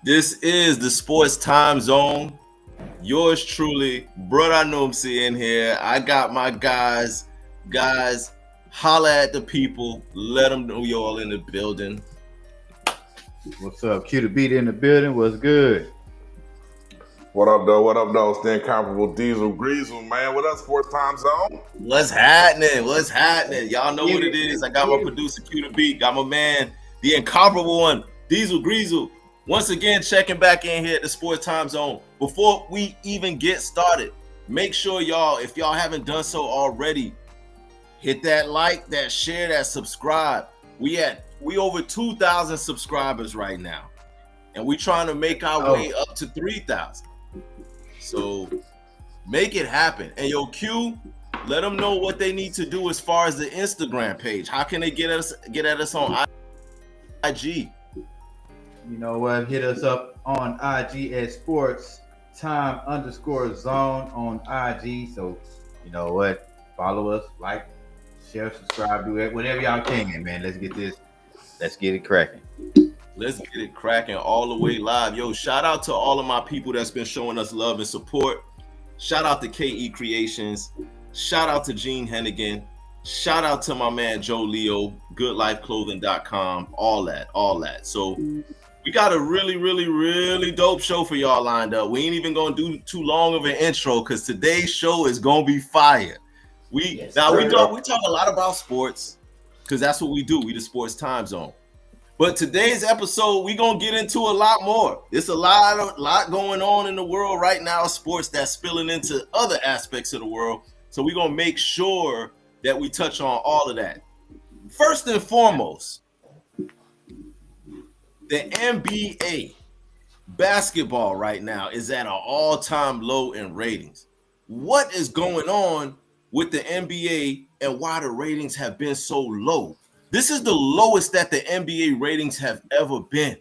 This is the Sports Time Zone. Yours truly, brother Numsi in here. I got my guys. Guys, holla at the people. Let them know y'all in the building. What's up? Q to beat in the building. What's good? What up, though? What up, though? It's the incomparable Diesel Greasel, man. What up, Sports Time Zone? What's happening? What's happening? Y'all know what it is. I got my producer Q to beat. Got my man, the incomparable one, Diesel Greasel. Once again, checking back in here at the Sports Time Zone. Before we even get started, make sure y'all, if y'all haven't done so already, hit that like, that share, that subscribe. We over 2,000 subscribers right now, and we trying to make our way up to 3,000. So make it happen. And yo, Q, let them know what they need to do as far as the Instagram page. How can they get at us on IG? You know what? Hit us up on IG at sports_time_zone on IG. So you know what? Follow us, like, share, subscribe, do it, whatever y'all can, man. Let's get it cracking. Let's get it cracking all the way live. Yo, shout out to all of my people that's been showing us love and support. Shout out to KE Creations. Shout out to Gene Hennigan. Shout out to my man Joe Leo, goodlifeclothing.com, all that. So we got a really, really, really dope show for y'all lined up. We ain't even gonna do too long of an intro because today's show is gonna be fire. We talk a lot about sports because that's what we do. We the Sports Time Zone. But today's episode, we're going to get into a lot more. There's a lot going on in the world right now, sports that's spilling into other aspects of the world. So we're going to make sure that we touch on all of that. First and foremost, the NBA basketball right now is at an all-time low in ratings. What is going on with the NBA and why the ratings have been so low? This is the lowest that the NBA ratings have ever been.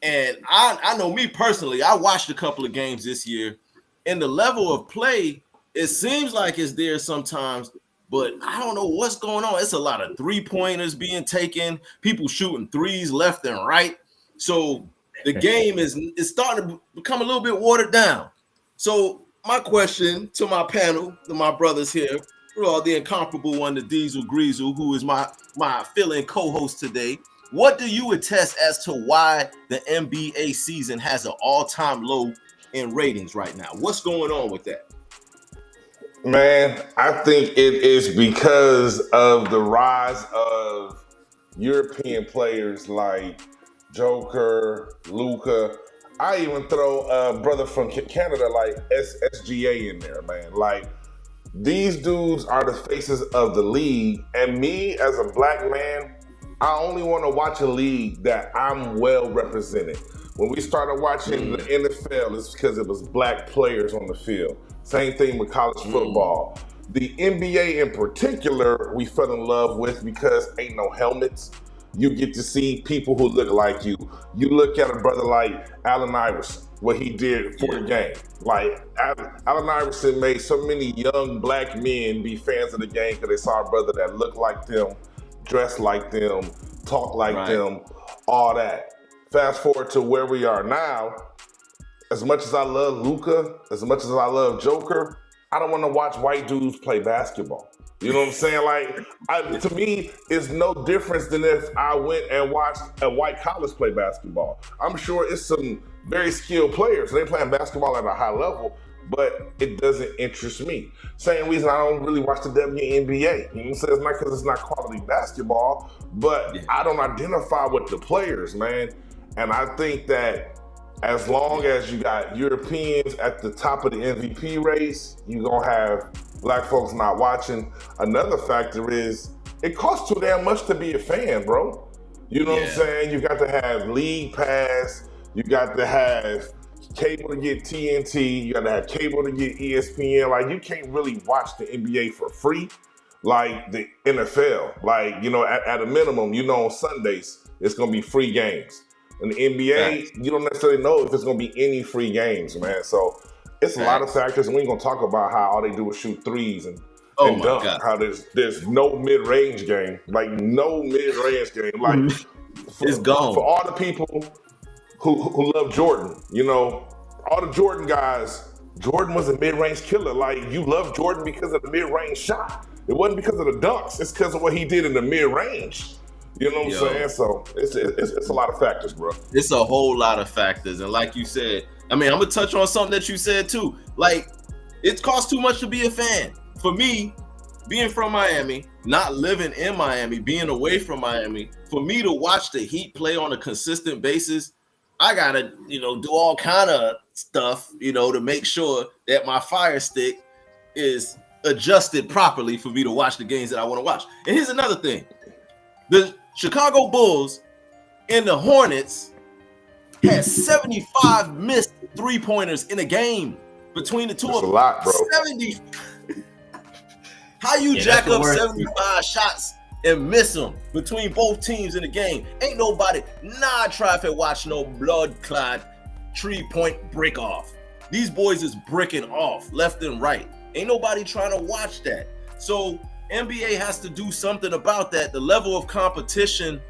And I know me personally, I watched a couple of games this year, and the level of play, it seems like it's there sometimes, but I don't know what's going on. It's a lot of three-pointers being taken, people shooting threes left and right. So the game is starting to become a little bit watered down. So my question to my panel, to my brothers here, the incomparable one, the Diesel Greasel, who is my fill-in co-host today. What do you attest as to why the NBA season has an all-time low in ratings right now? What's going on with that? Man, I think it is because of the rise of European players like Joker, Luka. I even throw a brother from Canada like SGA in there, man. Like, these dudes are the faces of the league, and me as a black man, I only want to watch a league that I'm well represented. When we started watching the NFL, it's because it was black players on the field. Same thing with college football. The NBA in particular, we fell in love with because ain't no helmets. You get to see people who look like you. You look at a brother like Allen Iverson, what he did for the game. Like, Allen Iverson made so many young black men be fans of the game because they saw a brother that looked like them, dressed like them, talked like them, all that. Fast forward to where we are now, as much as I love Luka, as much as I love Joker, I don't want to watch white dudes play basketball. You know what I'm saying? Like, to me, it's no difference than if I went and watched a white college play basketball. I'm sure it's some very skilled players. They're playing basketball at a high level, but it doesn't interest me. Same reason I don't really watch the WNBA. You know what I'm saying? It's not because it's not quality basketball, but I don't identify with the players, man. And I think that as long as you got Europeans at the top of the MVP race, you're going to have black folks not watching. Another factor is it costs too damn much to be a fan, bro. You know what I'm saying? You got to have League Pass. You got to have cable to get TNT. You got to have cable to get ESPN. Like, you can't really watch the NBA for free like the NFL. Like, you know, at a minimum, you know, on Sundays, it's going to be free games. In the NBA, you don't necessarily know if it's going to be any free games, man. So it's a lot of factors, and we ain't going to talk about how all they do is shoot threes and dunk. How there's no mid-range game. Like, no mid-range game. Like, it's gone. For all the people who love Jordan. You know, all the Jordan guys. Jordan was a mid-range killer. Like, you love Jordan because of the mid-range shot. It wasn't because of the dunks. It's because of what he did in the mid-range. You know what I'm saying? So it's a lot of factors, bro. It's a whole lot of factors. And like you said, I mean, I'm going to touch on something that you said too. Like, it costs too much to be a fan. For me, being from Miami, not living in Miami, being away from Miami, for me to watch the Heat play on a consistent basis, I got to, do all kind of stuff, to make sure that my Fire Stick is adjusted properly for me to watch the games that I want to watch. And here's another thing. The Chicago Bulls and the Hornets had 75 missed three-pointers in a game between the two of them. That's a lot, bro. 70. How you jack up 75 shots and miss them between both teams in the game? Ain't nobody try to watch no blood clot 3-point break off. These boys is bricking off left and right. Ain't nobody trying to watch that. So NBA has to do something about that. The level of competition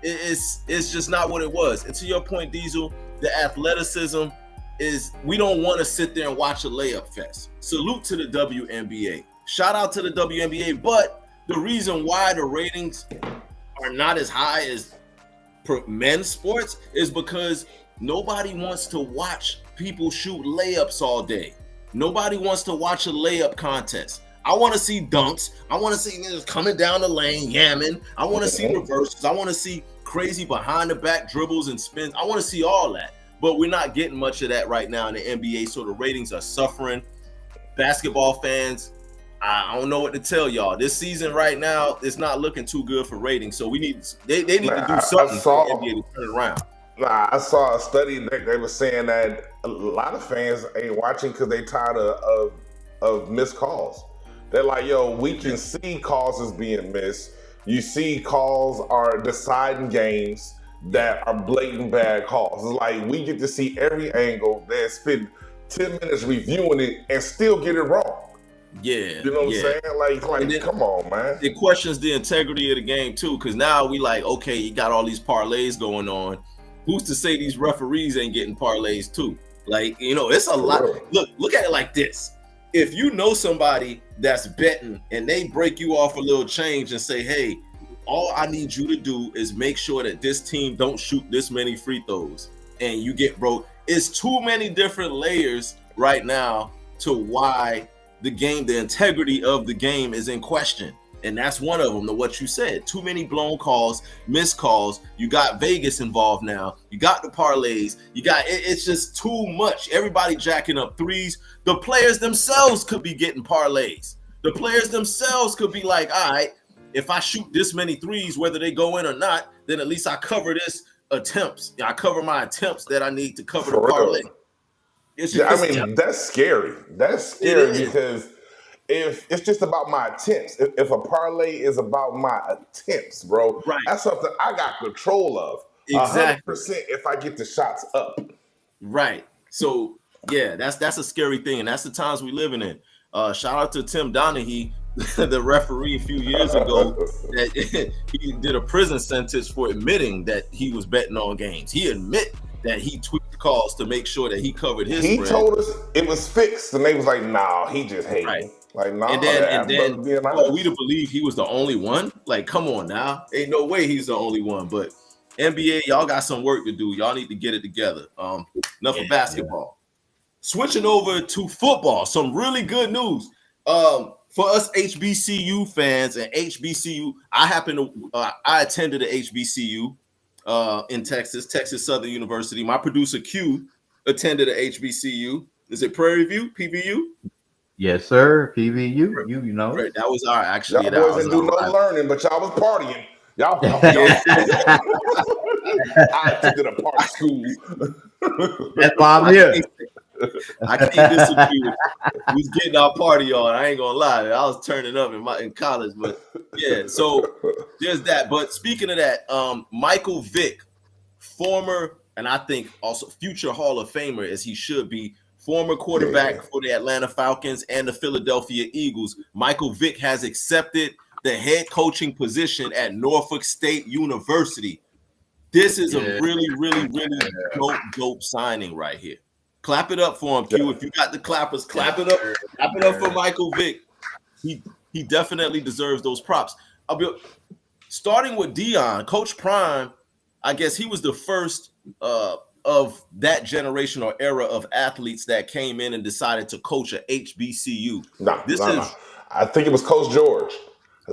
is just not what it was. And to your point, Diesel, the athleticism is, we don't want to sit there and watch a layup fest. Salute to the WNBA. Shout out to the WNBA. But the reason why the ratings are not as high as men's sports is because nobody wants to watch people shoot layups all day. Nobody wants to watch a layup contest. I want to see dunks. I want to see niggas coming down the lane, yamming. I want to see reverses. I want to see crazy behind the back dribbles and spins. I want to see all that. But we're not getting much of that right now in the NBA, so the ratings are suffering. Basketball fans, I don't know what to tell y'all. This season right now, it's not looking too good for ratings. So they need to do something for the NBA to turn it around. I saw a study that they were saying that a lot of fans ain't watching because they tired of missed calls. They're like, yo, we can see calls is being missed. You see calls are deciding games that are blatant bad calls. It's like, we get to see every angle. They spend 10 minutes reviewing it and still get it wrong. Yeah. You know what I'm saying? Like then, come on, man. It questions the integrity of the game too, because now we like, okay, you got all these parlays going on. Who's to say these referees ain't getting parlays too? Like, it's a lot. Look at it like this. If you know somebody that's betting and they break you off a little change and say, hey, all I need you to do is make sure that this team don't shoot this many free throws, and you get broke. It's too many different layers right now to why the integrity of the game is in question. And that's one of them, to what you said. Too many blown calls, missed calls. You got Vegas involved now. You got the parlays. It's just too much. Everybody jacking up threes. The players themselves could be getting parlays. The players themselves could be like, all right, if I shoot this many threes, whether they go in or not, then at least I cover this attempts. I cover my attempts that I need to cover the parlay. That's scary. That's scary because if it's just about my attempts, if a parlay is about my attempts, bro, right, that's something I got control of. Exactly. 100% if I get the shots up. Right. So yeah, that's a scary thing, and that's the times we living in. Shout out to Tim Donaghy, the referee a few years ago, that he did a prison sentence for admitting that he was betting on games. He admit that he tweaked calls to make sure that he covered his He spread. told us it was fixed, and they was like, nah, he just hated. Right. Like, nah, and then we to believe he was the only one? Like, come on now. Ain't no way he's the only one. But NBA, y'all got some work to do. Y'all need to get it together. Enough of basketball. Switching over to football, some really good news. For us HBCU fans and HBCU, I attended a HBCU in Texas Southern University. My producer Q attended a HBCU. Is it Prairie View, PVU? Yes, sir. PVU. You know. Right, that was our actually. Y'all boys didn't do no learning, but y'all was partying. Y'all I attended a party school. That's why I'm here. I can't disagree. We was getting our party on. I ain't gonna lie. I was turning up in college, but yeah. So there's that. But speaking of that, Michael Vick, former and I think also future Hall of Famer as he should be, former quarterback for the Atlanta Falcons and the Philadelphia Eagles. Michael Vick has accepted the head coaching position at Norfolk State University. This is a really, really, really dope signing right here. Clap it up for him, Q. If you got the clappers, clap it up. Clap it up for Michael Vick. He definitely deserves those props. Starting with Dion, Coach Prime, I guess he was the first of that generation or era of athletes that came in and decided to coach at HBCU. No. I think it was Coach George.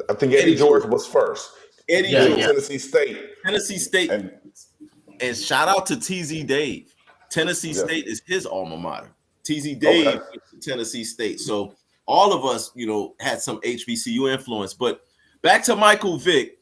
I think Eddie George was first. Eddie George. Tennessee State. And shout out to TZ Dave. Tennessee State is his alma mater. TZ Dave went to Tennessee State. So all of us, had some HBCU influence. But back to Michael Vick.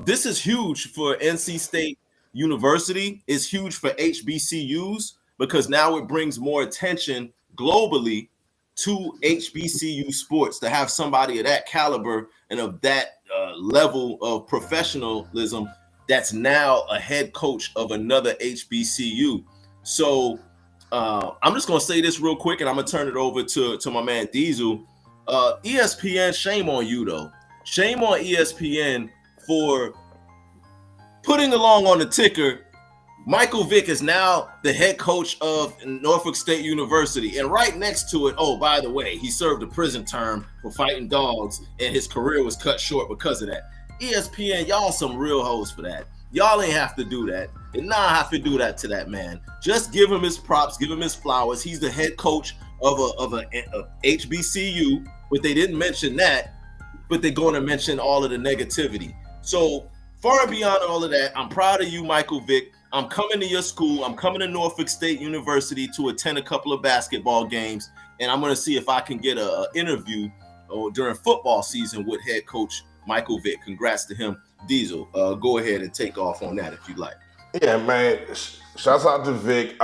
This is huge for NC State University. It's huge for HBCUs because now it brings more attention globally to HBCU sports, to have somebody of that caliber and of that level of professionalism that's now a head coach of another HBCU. So I'm just going to say this real quick, and I'm going to turn it over to my man Diesel. ESPN, shame on you, though. Shame on ESPN for putting along on the ticker. Michael Vick is now the head coach of Norfolk State University. And right next to it, oh, by the way, he served a prison term for fighting dogs, and his career was cut short because of that. ESPN, y'all some real hoes for that. Y'all ain't have to do that. And now I have to do that to that man. Just give him his props, give him his flowers. He's the head coach of a HBCU, but they didn't mention that, but they're going to mention all of the negativity. So far and beyond all of that, I'm proud of you, Michael Vick. I'm coming to your school. I'm coming to Norfolk State University to attend a couple of basketball games, and I'm going to see if I can get an interview during football season with head coach Michael Vick. Congrats to him. Diesel, go ahead and take off on that if you like. Yeah, man. Shouts out to Vick.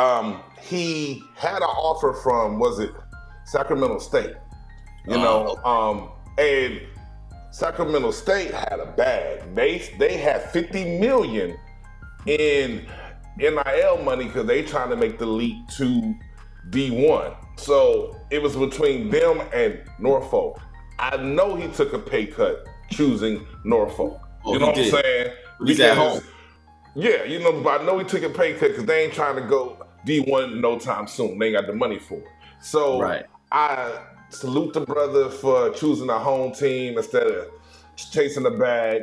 He had an offer from, was it Sacramento State? And Sacramento State had a bag. They had $50 million in NIL money because they trying to make the leap to D1. So it was between them and Norfolk. I know he took a pay cut choosing Norfolk. Oh, you know what I'm saying? He's at home. Yeah, but I know he took a pay cut because they ain't trying to go D1 no time soon. They ain't got the money for it. So I salute the brother for choosing a home team instead of chasing the bag.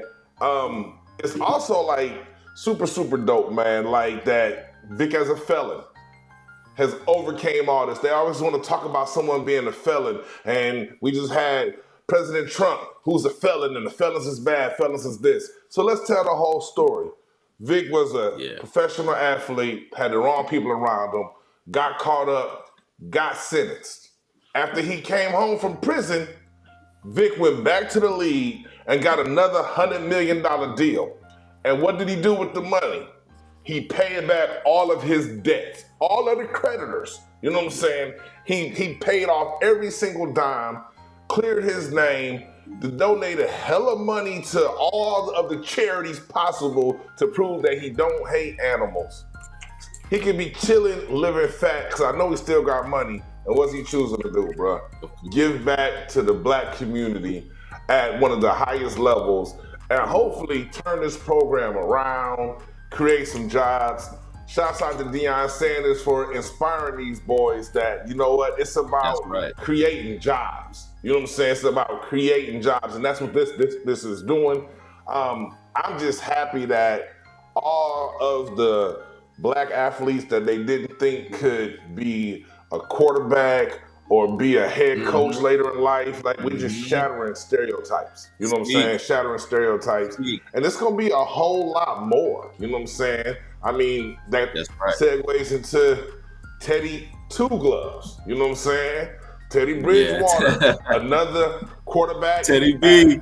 It's also like super, super dope, man. Like that Vick as a felon has overcame all this. They always want to talk about someone being a felon. And we just had President Trump, who's a felon, and the felons is bad, felons is this. So let's tell the whole story. Vick was a professional athlete, had the wrong people around him, got caught up, got sentenced. After he came home from prison, Vick went back to the league and got another $100 million deal. And what did he do with the money? He paid back all of his debts, all of the creditors. You know what I'm saying? He paid off every single dime, cleared his name, donated hella money to all of the charities possible to prove that he don't hate animals. He could be chilling, living fat, because I know he still got money. And what's he choosing to do, bro? Give back to the black community at one of the highest levels and hopefully turn this program around, create some jobs. Shouts out to Deion Sanders for inspiring these boys that, you know what, it's about creating jobs. You know what I'm saying? It's about creating jobs, and that's what this is doing. I'm just happy that all of the black athletes that they didn't think could be a quarterback or be a head coach later in life, like we're just shattering stereotypes. You know what I'm saying? Shattering stereotypes. And it's going to be a whole lot more. You know what I'm saying? I mean, that segues into Teddy Two Gloves. You know what I'm saying? Teddy Bridgewater, another quarterback Teddy B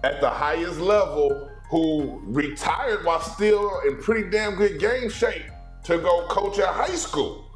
at the highest level who retired while still in pretty damn good game shape to go coach at high school.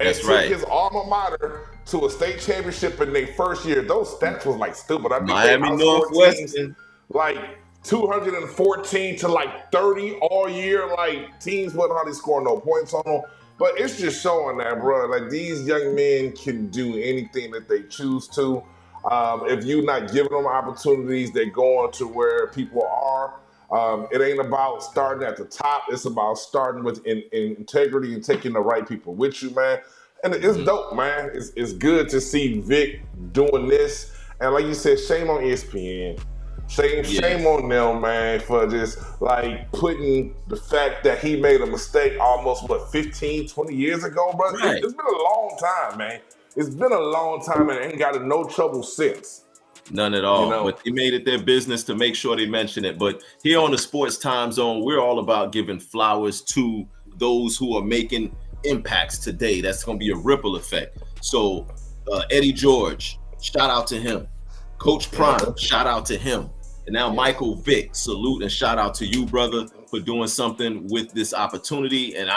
And took his alma mater to a state championship in their first year. Those stats was like stupid. I think Miami Northwestern, like 214 to like 30 all year. Like teams wasn't hardly scoring no points on them. But it's just showing that, bro. Like these young men can do anything that they choose to. If you're not giving them opportunities, they're going to where people are. It ain't about starting at the top. It's about starting with in integrity and taking the right people with you, man. And it's dope, man. It's good to see Vic doing this. And like you said, shame on ESPN. Shame on them, man, for just like putting the fact that he made a mistake almost 15, 20 years ago, bro. Right. It's been a long time, man. It's been a long time and ain't got in no trouble since. None at all. You know? But they made it their business to make sure they mention it. But here on the Sports Time Zone, we're all about giving flowers to those who are making impacts today. That's going to be a ripple effect. So Eddie George, shout out to him. Coach Prime, shout out to him. And now Michael Vick, salute and shout out to you, brother, for doing something with this opportunity. And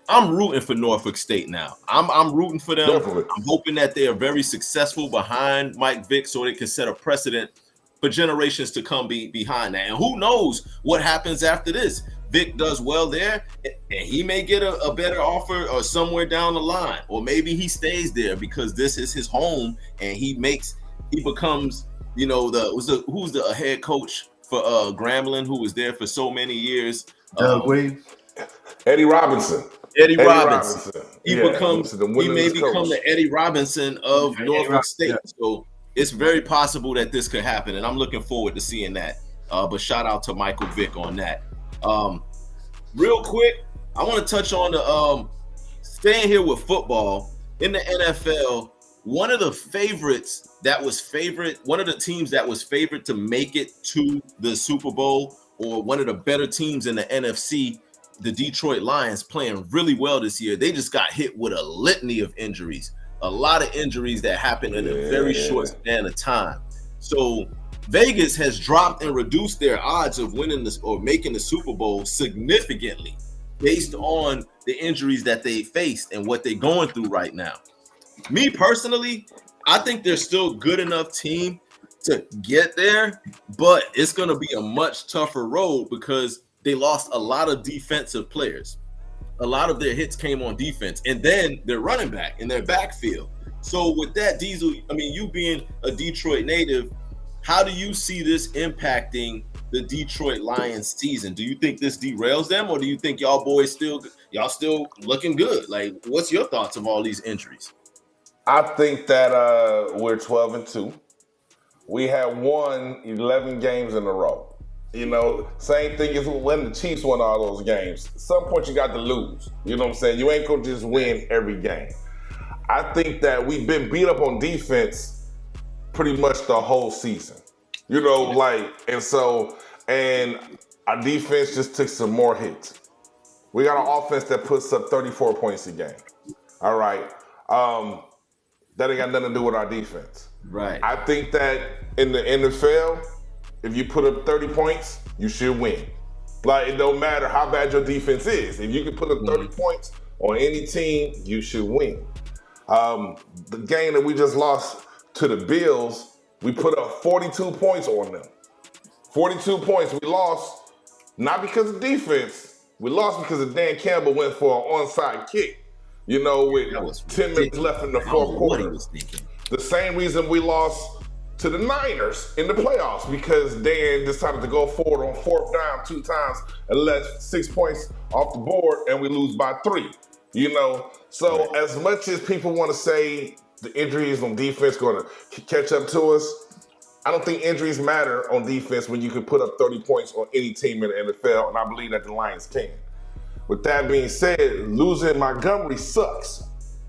I'm rooting for Norfolk State now. I'm rooting for them. Definitely. I'm hoping that they are very successful behind Mike Vick so they can set a precedent for generations to come behind that. And who knows what happens after this? Vic does well there, and he may get a better offer or somewhere down the line. Or maybe he stays there because this is his home and he becomes, you know, who's the head coach for Grambling, who was there for so many years? Doug Williams. Eddie Robinson. Eddie Robinson. He may become coach. the Eddie Robinson of Norfolk State. Yeah. So it's very possible that this could happen, and I'm looking forward to seeing that. But shout out to Michael Vick on that. Real quick, I want to touch on the staying here with football in the NFL. One of the teams that was favored to make it to the Super Bowl, or one of the better teams in the NFC, the Detroit Lions, playing really well this year. They just got hit with a litany of injuries, a lot of injuries that happened in a very short span of time. So Vegas has dropped and reduced their odds of winning this or making the Super Bowl significantly based on the injuries that they faced and what they're going through right now. Me personally, I think they're still a good enough team to get there, but it's going to be a much tougher road because they lost a lot of defensive players. A lot of their hits came on defense, and then their running back in their backfield. So with that, Diesel, I mean, you being a Detroit native, how do you see this impacting the Detroit Lions season? Do you think this derails them, or do you think y'all boys still looking good? Like, what's your thoughts of all these injuries? I think that we're 12-2. We have won 11 games in a row. You know, same thing as when the Chiefs won all those games. At some point, you got to lose. You know what I'm saying? You ain't going to just win every game. I think that we've been beat up on defense pretty much the whole season. You know, and our defense just took some more hits. We got an offense that puts up 34 points a game. All right. That ain't got nothing to do with our defense. Right. I think that in the NFL, if you put up 30 points, you should win. Like, it don't matter how bad your defense is. If you can put up 30 points on any team, you should win. The game that we just lost to the Bills, we put up 42 points on them. 42 points. We lost not because of defense. We lost because Dan Campbell went for an onside kick. You know, with 10 minutes left in the fourth quarter. The same reason we lost to the Niners in the playoffs, because Dan decided to go forward on fourth down 2 times and left 6 points off the board, and we lose by 3. You know, so as much as people want to say the injuries on defense going to catch up to us, I don't think injuries matter on defense when you can put up 30 points on any team in the NFL, and I believe that the Lions can. With that being said, losing Montgomery sucks,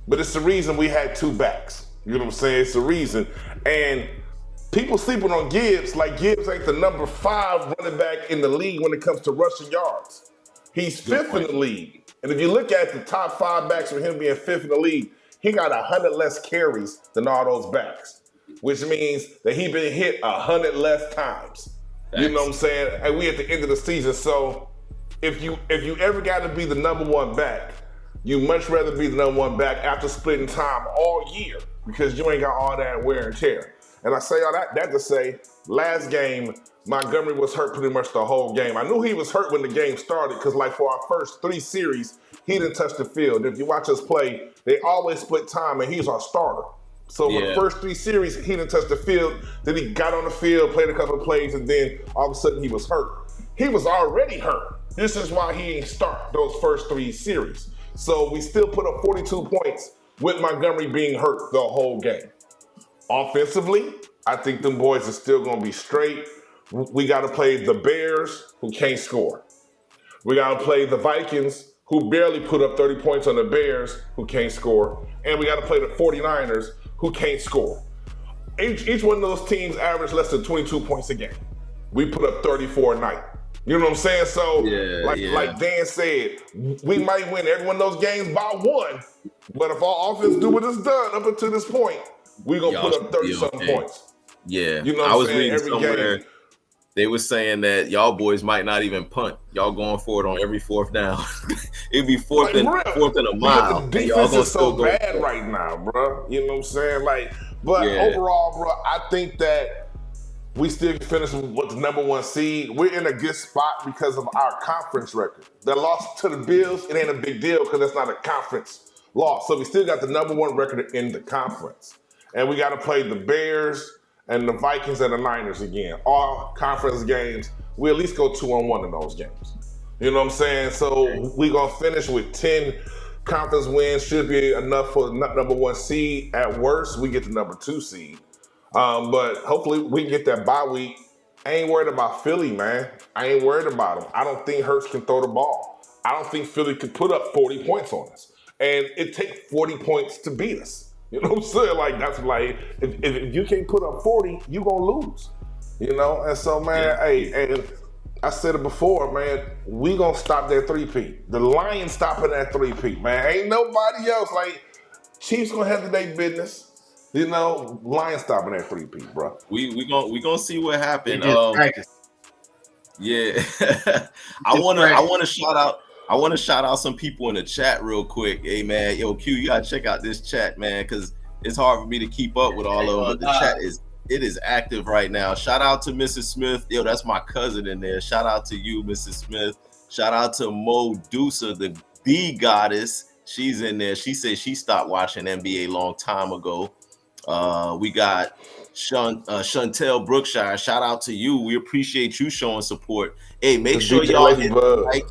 but it's the reason we had 2 backs. You know what I'm saying? It's the reason. And people sleeping on Gibbs, like Gibbs ain't the number 5 running back in the league when it comes to rushing yards. He's 5th in the league. And if you look at the top 5 backs for him being 5th in the league, he got 100 less carries than all those backs, which means that he been hit 100 less times. Thanks. You know what I'm saying? And we at the end of the season, so if you ever got to be the number 1 back, you much rather be the number 1 back after splitting time all year, because you ain't got all that wear and tear. And I say all that to say, last game, Montgomery was hurt pretty much the whole game. I knew he was hurt when the game started because, like, for our first 3 series, he didn't touch the field. If you watch us play, they always split time, and he's our starter. So for the first 3 series, he didn't touch the field. Then he got on the field, played a couple of plays, and then all of a sudden he was hurt. he was already hurt. This is why he ain't start those first 3 series. So we still put up 42 points with Montgomery being hurt the whole game. Offensively, I think them boys are still going to be straight. We got to play the Bears, who can't score. We got to play the Vikings, who barely put up 30 points on the Bears, who can't score. And we got to play the 49ers, who can't score. Each one of those teams average less than 22 points a game. We put up 34 a night. You know what I'm saying? So, like Dan said, we might win every one of those games by 1. But if our offense do what it's done up until this point, we're going to put up 30-something points. Yeah. You know I was reading every somewhere, game. They were saying that y'all boys might not even punt. Y'all going for it on every 4th down. It'd be fourth and a mile. The defense is so bad right now, bro. You know what I'm saying? But overall, bro, I think that we still finish with the number 1 seed. We're in a good spot because of our conference record. The loss to the Bills, it ain't a big deal because that's not a conference loss. So we still got the number 1 record in the conference. And we got to play the Bears and the Vikings and the Niners again. All conference games, we at least go 2-1 in those games. You know what I'm saying? So we're going to finish with 10 conference wins. Should be enough for the number 1 seed. At worst, we get the number 2 seed. But hopefully we can get that bye week. I ain't worried about Philly, man. I ain't worried about them. I don't think Hurts can throw the ball. I don't think Philly could put up 40 points on us. And it takes 40 points to beat us. You know what I'm saying? That's if you can't put up 40, you gonna lose. You know? And so, man, and I said it before, man, we gonna stop that 3-peat. The Lions stopping that 3-peat, man. Ain't nobody else. Chiefs gonna handle their business. You know, Lions stopping that 3-peat, bro. We gonna see what happened. Yeah. I wanna shout out some people in the chat real quick. Hey man, yo Q, you gotta check out this chat, man, because it's hard for me to keep up with all of them. But the chat is active right now. Shout out to Mrs. Smith. Yo, that's my cousin in there. Shout out to you, Mrs. Smith. Shout out to Mo Dusa, the goddess. She's in there. She said she stopped watching NBA a long time ago. We got Chantel Brookshire. Shout out to you. We appreciate you showing support. Hey, make sure y'all hit like,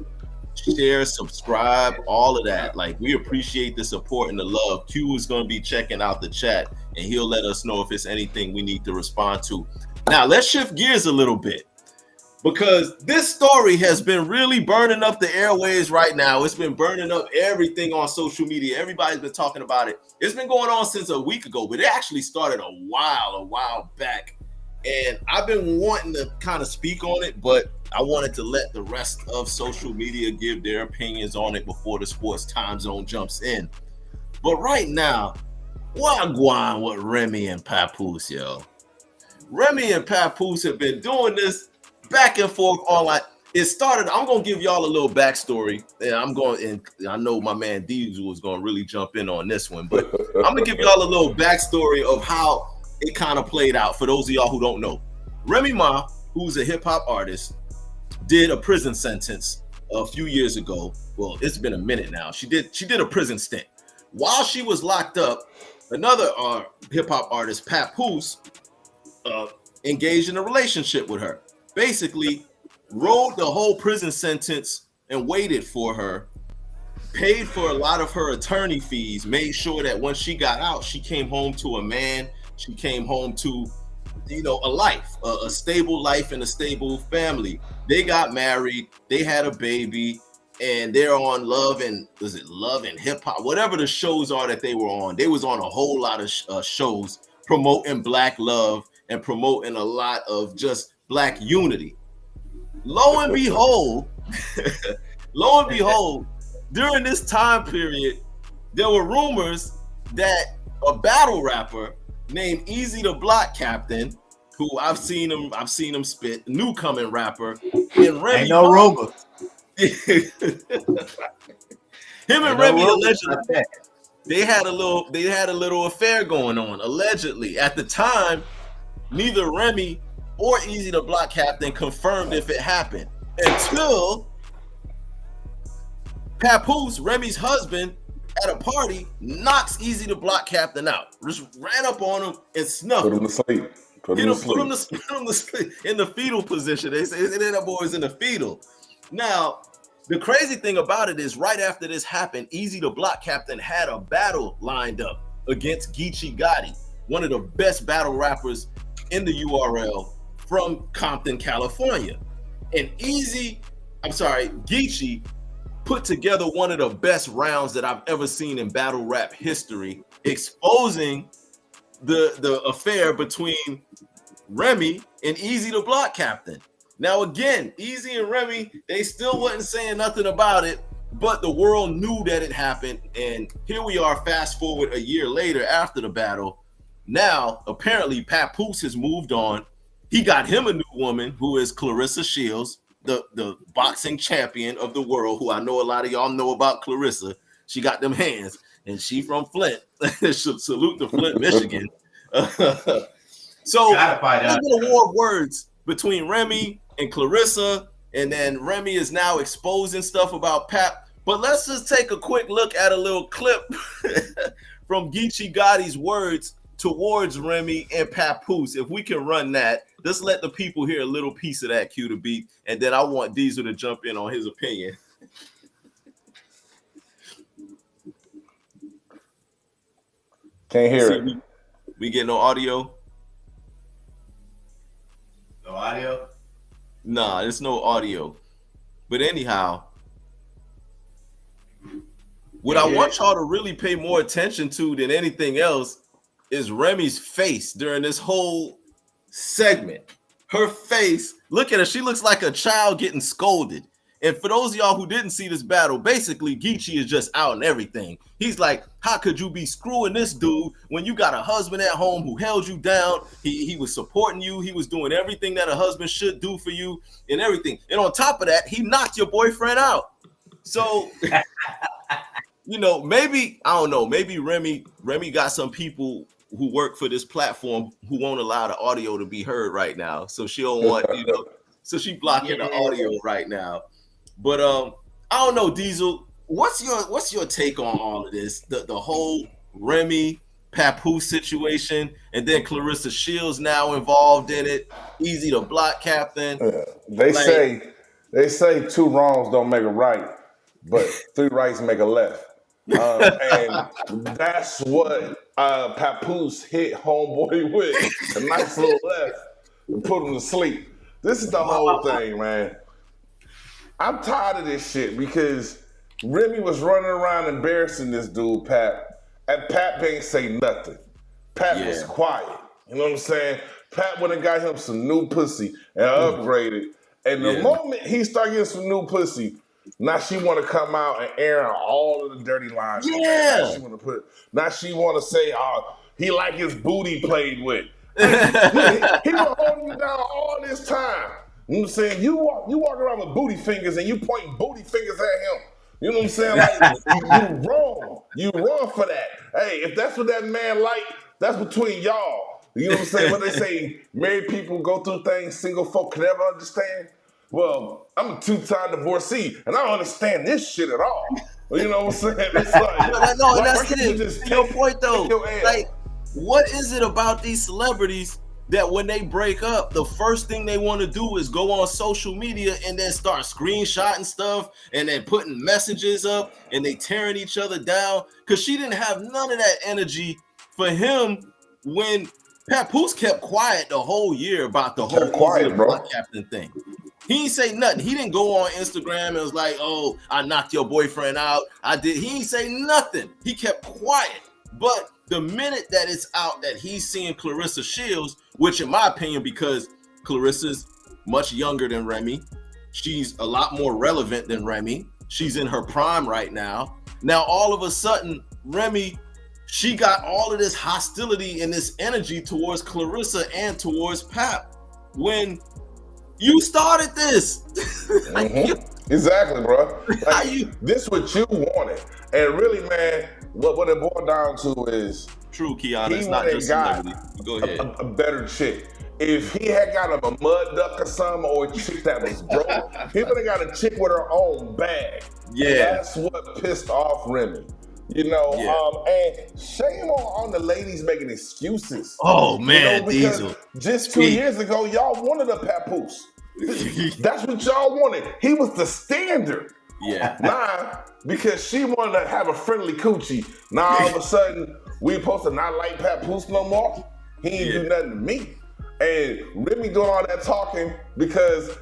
share, subscribe, all of that. We appreciate the support and the love. Q is going to be checking out the chat, and he'll let us know if it's anything we need to respond to. Now, let's shift gears a little bit, because this story has been really burning up the airwaves right now. It's been burning up everything on social media. Everybody's been talking about it. It's been going on since a week ago, but it actually started a while back. And I've been wanting to kind of speak on it, but I wanted to let the rest of social media give their opinions on it before the sports time zone jumps in. But right now, wagwan with Remy and PAPOOSE, yo. Remy and PAPOOSE have been doing this back and forth online. It started, I'm going to give y'all a little backstory. And I know my man Diesel is going to really jump in on this one, but I'm going to give y'all a little backstory of how it kind of played out for those of y'all who don't know. Remy Ma, who's a hip hop artist, did a prison sentence a few years ago. Well, it's been a minute now. She did a prison stint. While she was locked up, another hip hop artist, PAPOOSE, engaged in a relationship with her. Basically, rode the whole prison sentence and waited for her, paid for a lot of her attorney fees, made sure that when she got out, she came home to a man. She came home to, a life, a stable life and a stable family. They got married, they had a baby, and they're on Love and Hip Hop, whatever the shows are that they were on. They was on a whole lot of shows promoting Black love and promoting a lot of just Black unity. Lo and behold, during this time period, there were rumors that a battle rapper named Easy the Block Captain, who I've seen him spit, new coming rapper, and Remy. Ain't no rumors. Him and Remy allegedly they had a little affair going on, allegedly. At the time, neither Remy or Easy the Block Captain confirmed if it happened until PAPOOSE, Remy's husband, at a party, knocks Easy the Block Captain out. Just ran up on him and snuffed him. Put him to sleep. Put him to sleep. Put him to sleep in the fetal position. They say that boy is in the fetal. Now, the crazy thing about it is right after this happened, Easy the Block Captain had a battle lined up against Geechee Gotti, one of the best battle rappers in the URL from Compton, California. And Geechee put together one of the best rounds that I've ever seen in battle rap history, exposing the affair between Remy and Easy the Block Captain. Now again, Easy and Remy, they still wasn't saying nothing about it, but the world knew that it happened. And here we are, fast forward a year later after the battle. Now, apparently, PAPOOSE has moved on. He got him a new woman who is Clarissa Shields, the boxing champion of the world, who I know a lot of y'all know about Clarissa. She got them hands, and she from Flint. Salute to Flint, Michigan. So there's been a war of words between Remy and Clarissa, and then Remy is now exposing stuff about Pap. But let's just take a quick look at a little clip from Geechee Gotti's words towards Remy and PAPOOSE. If we can run that, let's let the people hear a little piece of that Q to beat, and then I want Diesel to jump in on his opinion. Can't hear it. We get no audio? No audio? Nah, there's no audio. But anyhow, what I want y'all to really pay more attention to than anything else is Remy's face during this whole segment. Her face, look at her. She looks like a child getting scolded. And for those of y'all who didn't see this battle, basically Geechee is just out and everything. He's like, how could you be screwing this dude when you got a husband at home who held you down? He was supporting you. He was doing everything that a husband should do for you and everything. And on top of that, he knocked your boyfriend out. So, you know, maybe, I don't know, maybe Remy got some people who work for this platform who won't allow the audio to be heard right now. So she don't want, you know, so she blocking the audio right now. But I don't know, Diesel. What's your take on all of this? The whole Remy PAPOOSE situation, and then Clarissa Shields now involved in it. Easy the Block Captain. They say two wrongs don't make a right, but three rights make a left. And that's what PAPOOSE hit homeboy with, a nice little left and put him to sleep. This is the whole thing, man. I'm tired of this shit because Remy was running around embarrassing this dude, Pap, and Pap ain't say nothing. Pap was quiet. You know what I'm saying? Pap went and got him some new pussy and upgraded. And the moment he started getting some new pussy, now she want to come out and air all of the dirty lines. Now she want to say, he like his booty played with. He been holding you down all this time. You know what I'm saying? You walk around with booty fingers and you pointing booty fingers at him. You know what I'm saying? Like, you wrong. You wrong for that. Hey, if that's what that man like, that's between y'all. You know what I'm saying? When they say married people go through things single folk can never understand. Well, I'm a two-time divorcee, and I don't understand this shit at all. You know what I'm saying? It's like, no, that's it. Your point, though. Like, what is it about these celebrities that when they break up, the first thing they want to do is go on social media and then start screenshotting stuff and then putting messages up and they tearing each other down? Because she didn't have none of that energy for him when PAPOOSE kept quiet the whole year about the whole Block Captain thing. He ain't say nothing. He didn't go on Instagram and was like, oh, I knocked your boyfriend out. He ain't say nothing. He kept quiet. But the minute that it's out that he's seeing Clarissa Shields, which in my opinion, because Clarissa's much younger than Remy, she's a lot more relevant than Remy. She's in her prime right now. Now, all of a sudden, Remy, she got all of this hostility and this energy towards Clarissa and towards Pap. When you started this. Exactly, bro. Like, this what you wanted. And really, man, what it boiled down to is true, Kiana. It's not just celebrity. Go ahead. A better chick. If he had got him a mud duck or something, or a chick that was broke, he would have got a chick with her own bag. Yeah. And that's what pissed off Remy. And shame on the ladies making excuses. Oh man, because Diesel. just 2 years ago, y'all wanted a papoose. That's what y'all wanted. He was the standard. Yeah. Now, because she wanted to have a friendly coochie, now all of a sudden we supposed to not like papoose no more. He ain't do nothing to me. And Remy doing all that talking because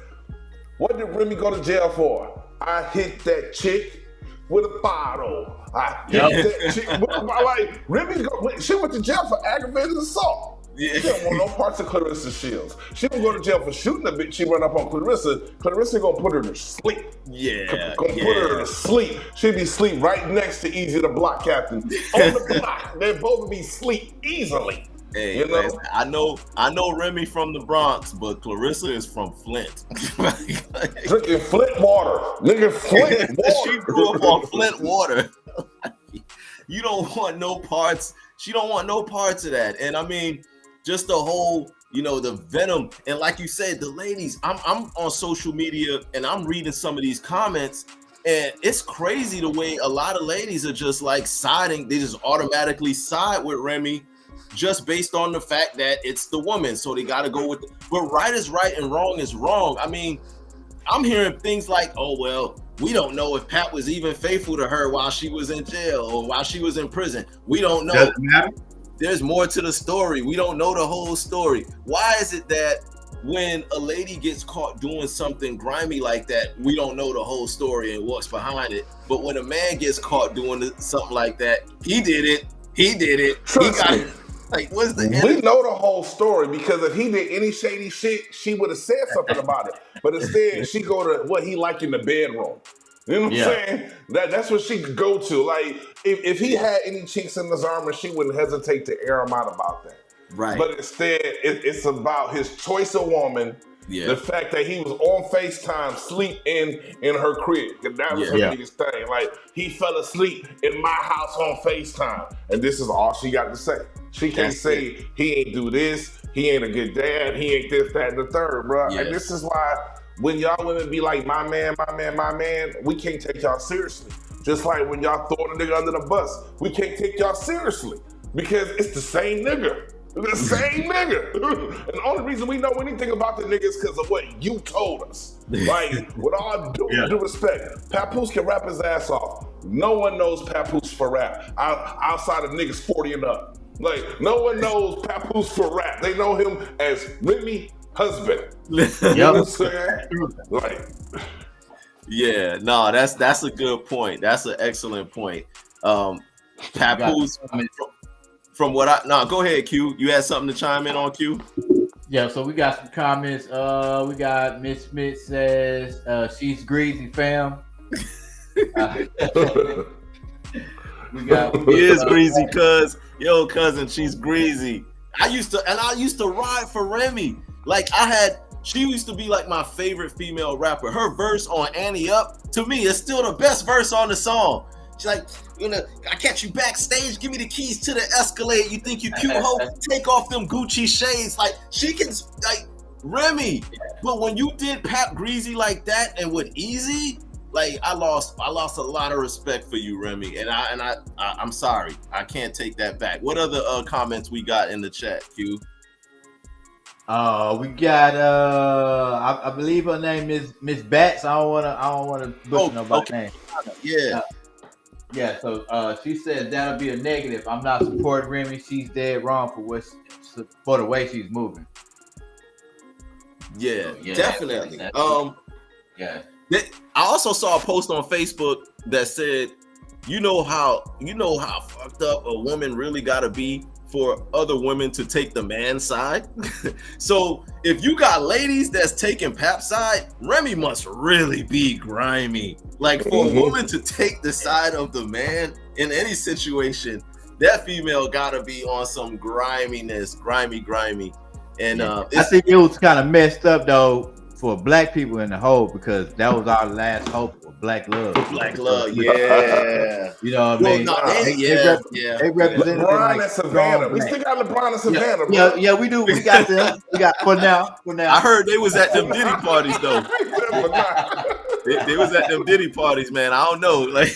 what did Remy go to jail for? I hit that chick with a bottle. I hit that chick with a bottle. Like, she went to jail for aggravated assault. Yeah. She don't want no parts of Clarissa Shields. She would go to jail for shooting a bitch. She run up on Clarissa. Clarissa gonna put her to sleep. Yeah. Put her to sleep. She'd be sleep right next to Easy the Block Captain. On the block. They both be sleep easily. Hey, listen, I know Remy from the Bronx, but Clarissa is from Flint. Drinking Flint water. Nigga, Flint water. She grew up on Flint water. You don't want no parts. She don't want no parts of that. And I mean, just the whole, the venom. And like you said, the ladies, I'm on social media and I'm reading some of these comments, and it's crazy the way a lot of ladies are just like siding. They just automatically side with Remy just based on the fact that it's the woman. So they got to go with but right is right and wrong is wrong. I mean, I'm hearing things like, oh, well, we don't know if Pat was even faithful to her while she was in jail or while she was in prison. We don't know. Doesn't matter. There's more to the story. We don't know the whole story. Why is it that when a lady gets caught doing something grimy like that, we don't know the whole story and what's behind it? But when a man gets caught doing something like that, he did it. He got it. Like, what's the We know the whole story because if he did any shady shit, she would have said something about it. But instead, she go to what he like in the bedroom. You know what I'm saying? That's what she could go to. Like, if he had any chinks in his armor, she wouldn't hesitate to air him out about that. Right. But instead, it's about his choice of woman. Yeah. The fact that he was on FaceTime, sleep in her crib. That was her biggest thing. Like, he fell asleep in my house on FaceTime. And this is all she got to say. She can't say he ain't do this, he ain't a good dad, he ain't this, that, and the third, bro. Yeah. And this is why when y'all women be like, my man, we can't take y'all seriously. Just like when y'all throw the nigga under the bus, we can't take y'all seriously because it's the same nigga. The same nigga. And the only reason we know anything about the nigga is because of what you told us. Like, with all due respect, Papoose can rap his ass off. No one knows Papoose for rap outside of niggas 40 and up. Like, no one knows Papoose for rap. They know him as Remy husband. You know what I'm saying? Like, yeah, no, that's a good point. That's an excellent point. Papoose, from what go ahead, Q. You had something to chime in on, Q? Yeah, so we got some comments. We got Miss Smith says she's greasy, fam. We is greasy, cousin, she's greasy. I used to ride for Remy. Like, she used to be like my favorite female rapper. Her verse on Annie Up, to me, is still the best verse on the song. She's like, I catch you backstage, give me the keys to the Escalade. You think you cute, ho? Take off them Gucci shades. Like, she can, like, Remy. But when you did Pap Greasy like that and with Easy, like, I lost a lot of respect for you, Remy. And I'm sorry, I can't take that back. What other comments we got in the chat, Q? We got I believe her name is Miss Bats. I don't wanna butcher nobody's name. Yeah. So she said that'll be a negative. I'm not supporting Remy. She's dead wrong for the way she's moving. Yeah, definitely. I also saw a post on Facebook that said, you know how fucked up a woman really gotta be for other women to take the man's side. So if you got ladies that's taking Pap's side, Remy must really be grimy. Like, for a woman to take the side of the man in any situation, that female gotta be on some griminess, grimy. And I think it was kind of messed up though for black people in the whole, because that was our last hope for black love. Black love, yeah. You know what I mean? They represent LeBron and Savannah. We still got LeBron and Savannah, bro. Yeah, we do. We got them. We got for now. I heard they was at them Diddy parties though. They was at them Diddy parties, man. I don't know. Like,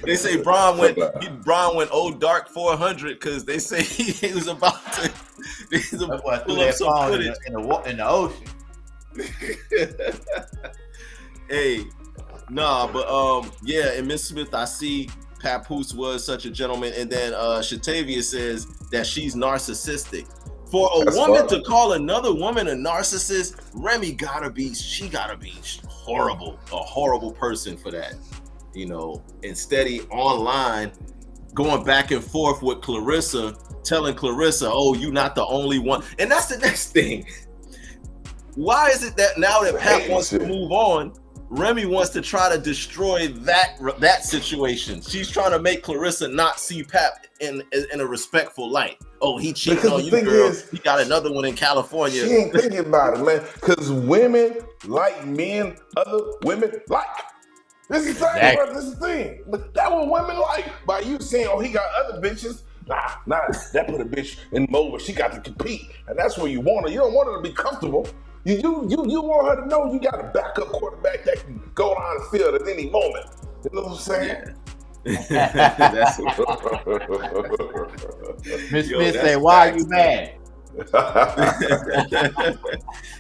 They say Braun went old dark 400 because they say he was about to. That's why I threw pull up that some phone footage. in the ocean. Hey, nah, but yeah, and Miss Smith, I see Papoose was such a gentleman, and then Shatavia says that she's narcissistic. For a woman to call another woman a narcissist, Remy gotta be horrible, a horrible person for that. You know, and steady online going back and forth with Clarissa, telling Clarissa, oh, you're not the only one. And that's the next thing. Why is it that now that Pat wants to move on, Remy wants to try to destroy that situation? She's trying to make Clarissa not see Pat in a respectful light. Oh, he cheated on you, girl. He got another one in California. She ain't thinking about it, man. Because women like men other women like. This is the thing, bro. This is the thing. That what women like. By you saying, oh, he got other bitches. Nah, that put a bitch in mode where she got to compete. And that's where you want her. You don't want her to be comfortable. You want her to know you got a backup quarterback that can go down the field at any moment. You know what I'm saying? Yeah. Miss Smith say, why are you mad?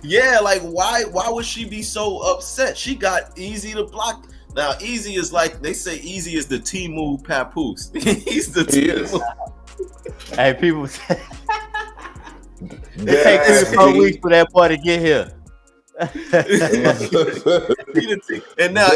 Yeah, like why would she be so upset? She got Easy to block. Now Easy is like, they say Easy is the Temu Papoose. He's the Temu. Hey, people say it takes 3 to 4 weeks for that boy to get here. And now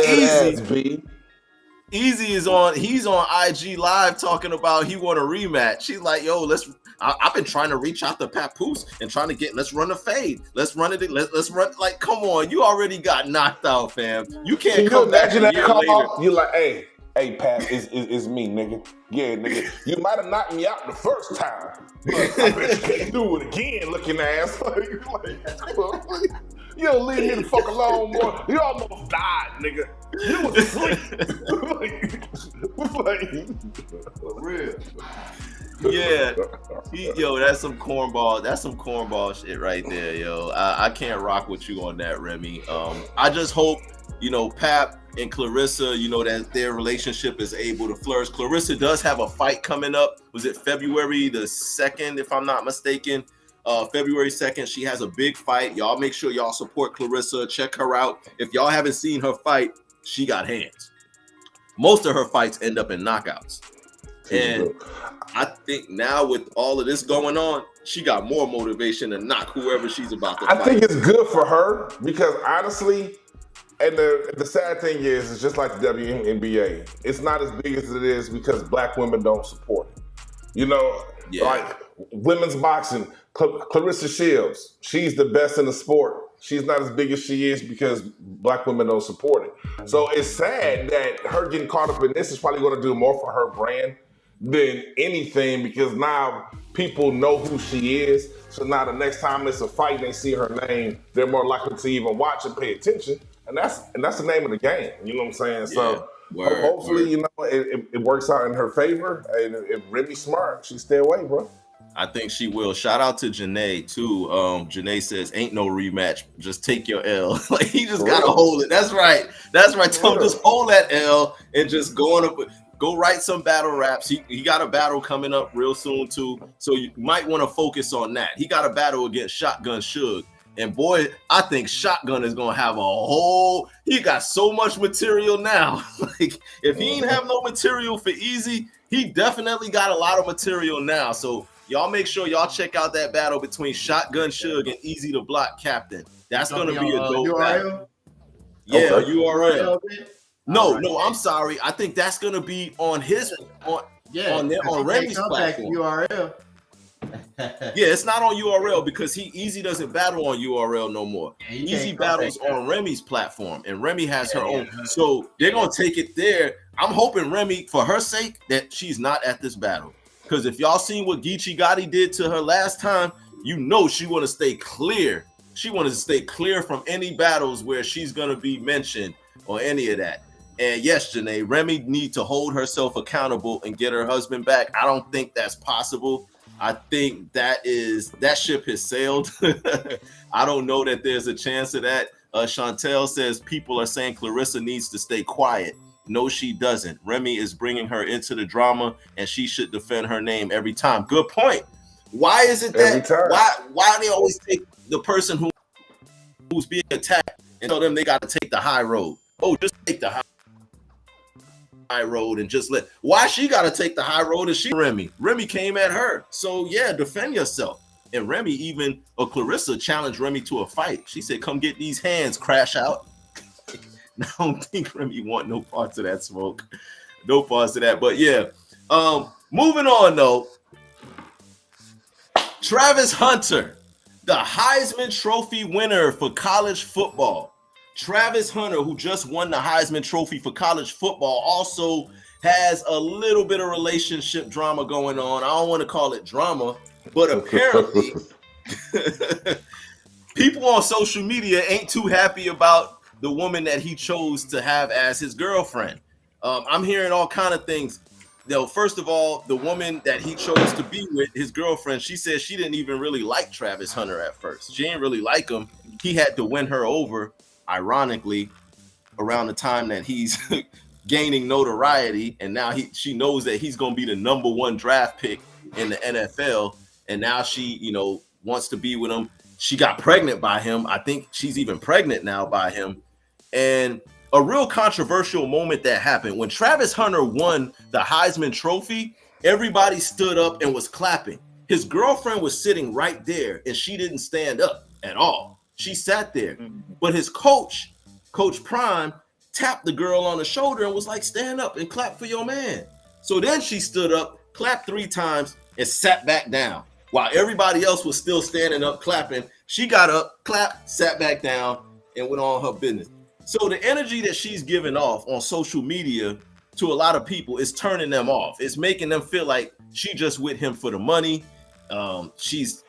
Easy is on. He's on IG Live talking about he want a rematch. She's like, "Yo, I've been trying to reach out to Papoose and trying to let's run a fade. Let's run it. Let's run. Like, come on, you already got knocked out, fam. You can't come back a year later. You like, hey, Pat, it's me, nigga. Yeah, nigga. You might have knocked me out the first time, but I bet you can't do it again, looking ass. You don't leave me the fuck alone, boy. You almost died, nigga. You was asleep. For real. Yeah, yo, that's some cornball. That's some cornball shit right there, yo. I can't rock with you on that, Remy. I just hope, Pap and Clarissa, that their relationship is able to flourish. Clarissa does have a fight coming up. Was it February the 2nd, if I'm not mistaken? February 2nd, she has a big fight. Y'all make sure y'all support Clarissa. Check her out. If y'all haven't seen her fight, she got hands. Most of her fights end up in knockouts. And I think now with all of this going on, she got more motivation to knock whoever she's about to fight. I think it's good for her because honestly, and the sad thing is, it's just like the WNBA. It's not as big as it is because black women don't support it. Like women's boxing, Clarissa Shields, she's the best in the sport. She's not as big as she is because black women don't support it. So it's sad that her getting caught up in this is probably going to do more for her brand than anything because now people know who she is. So now the next time it's a fight, they see her name, they're more likely to even watch and pay attention. And that's the name of the game. You know what I'm saying? Yeah. So hopefully, it works out in her favor. And if Remy's smart, she stay away, bro. I think she will. Shout out to Janae too. Janae says, "Ain't no rematch. Just take your L." Like he just gotta hold it. That's right. Tell him just hold that L and just go write some battle raps. He got a battle coming up real soon too. So you might want to focus on that. He got a battle against Shotgun Suge. And boy, I think Shotgun is gonna have he got so much material now. Like if he ain't have no material for Easy, he definitely got a lot of material now. So y'all make sure y'all check out that battle between Shotgun Suge and Easy to Block Captain. That's gonna be a dope URL? Battle. Yeah, okay. URL. No, I'm sorry. I think that's gonna be on Remy's platform. URL. Yeah, it's not on URL because Easy doesn't battle on URL no more. Easy battles on Remy's platform, and Remy has her own. So they're gonna take it there. I'm hoping Remy, for her sake, that she's not at this battle. Because if y'all seen what Geechee Gotti did to her last time, she want to stay clear. She wants to stay clear from any battles where she's gonna be mentioned or any of that. And yes, Janae, Remy need to hold herself accountable and get her husband back. I don't think that's possible. I think that ship has sailed. I don't know that there's a chance of that. Chantel says people are saying Clarissa needs to stay quiet. No, she doesn't. Remy is bringing her into the drama, and she should defend her name every time. Good point. Why is it Every that time. why they always take the person who's being attacked and tell them they got to take the high road? Oh, just take the high road and just let. Why she got to take the high road? Is she Remy? Remy came at her, so yeah, defend yourself. And Remy, even Clarissa challenged Remy to a fight. She said, "Come get these hands, crash out." I don't think Remy want no parts of that smoke. No parts of that. But yeah. Moving on though. Travis Hunter, the Heisman Trophy winner for college football. Travis Hunter, who just won the Heisman Trophy for college football, also has a little bit of relationship drama going on. I don't want to call it drama, but apparently people on social media ain't too happy about the woman that he chose to have as his girlfriend. I'm hearing all kind of things. First of all, the woman that he chose to be with, his girlfriend, she said she didn't even really like Travis Hunter at first. She didn't really like him. He had to win her over, ironically, around the time that he's gaining notoriety. And now she knows that he's going to be the number one draft pick in the NFL. And now she, wants to be with him. She got pregnant by him. I think she's even pregnant now by him. And a real controversial moment that happened when Travis Hunter won the Heisman Trophy, everybody stood up and was clapping. His girlfriend was sitting right there and she didn't stand up at all. She sat there. But his coach, Coach Prime, tapped the girl on the shoulder and was like, "Stand up and clap for your man." So then she stood up, clapped 3 times, and sat back down. While everybody else was still standing up clapping, she got up, clapped, sat back down, and went on her business. So the energy that she's giving off on social media to a lot of people is turning them off. It's making them feel like she just with him for the money. She's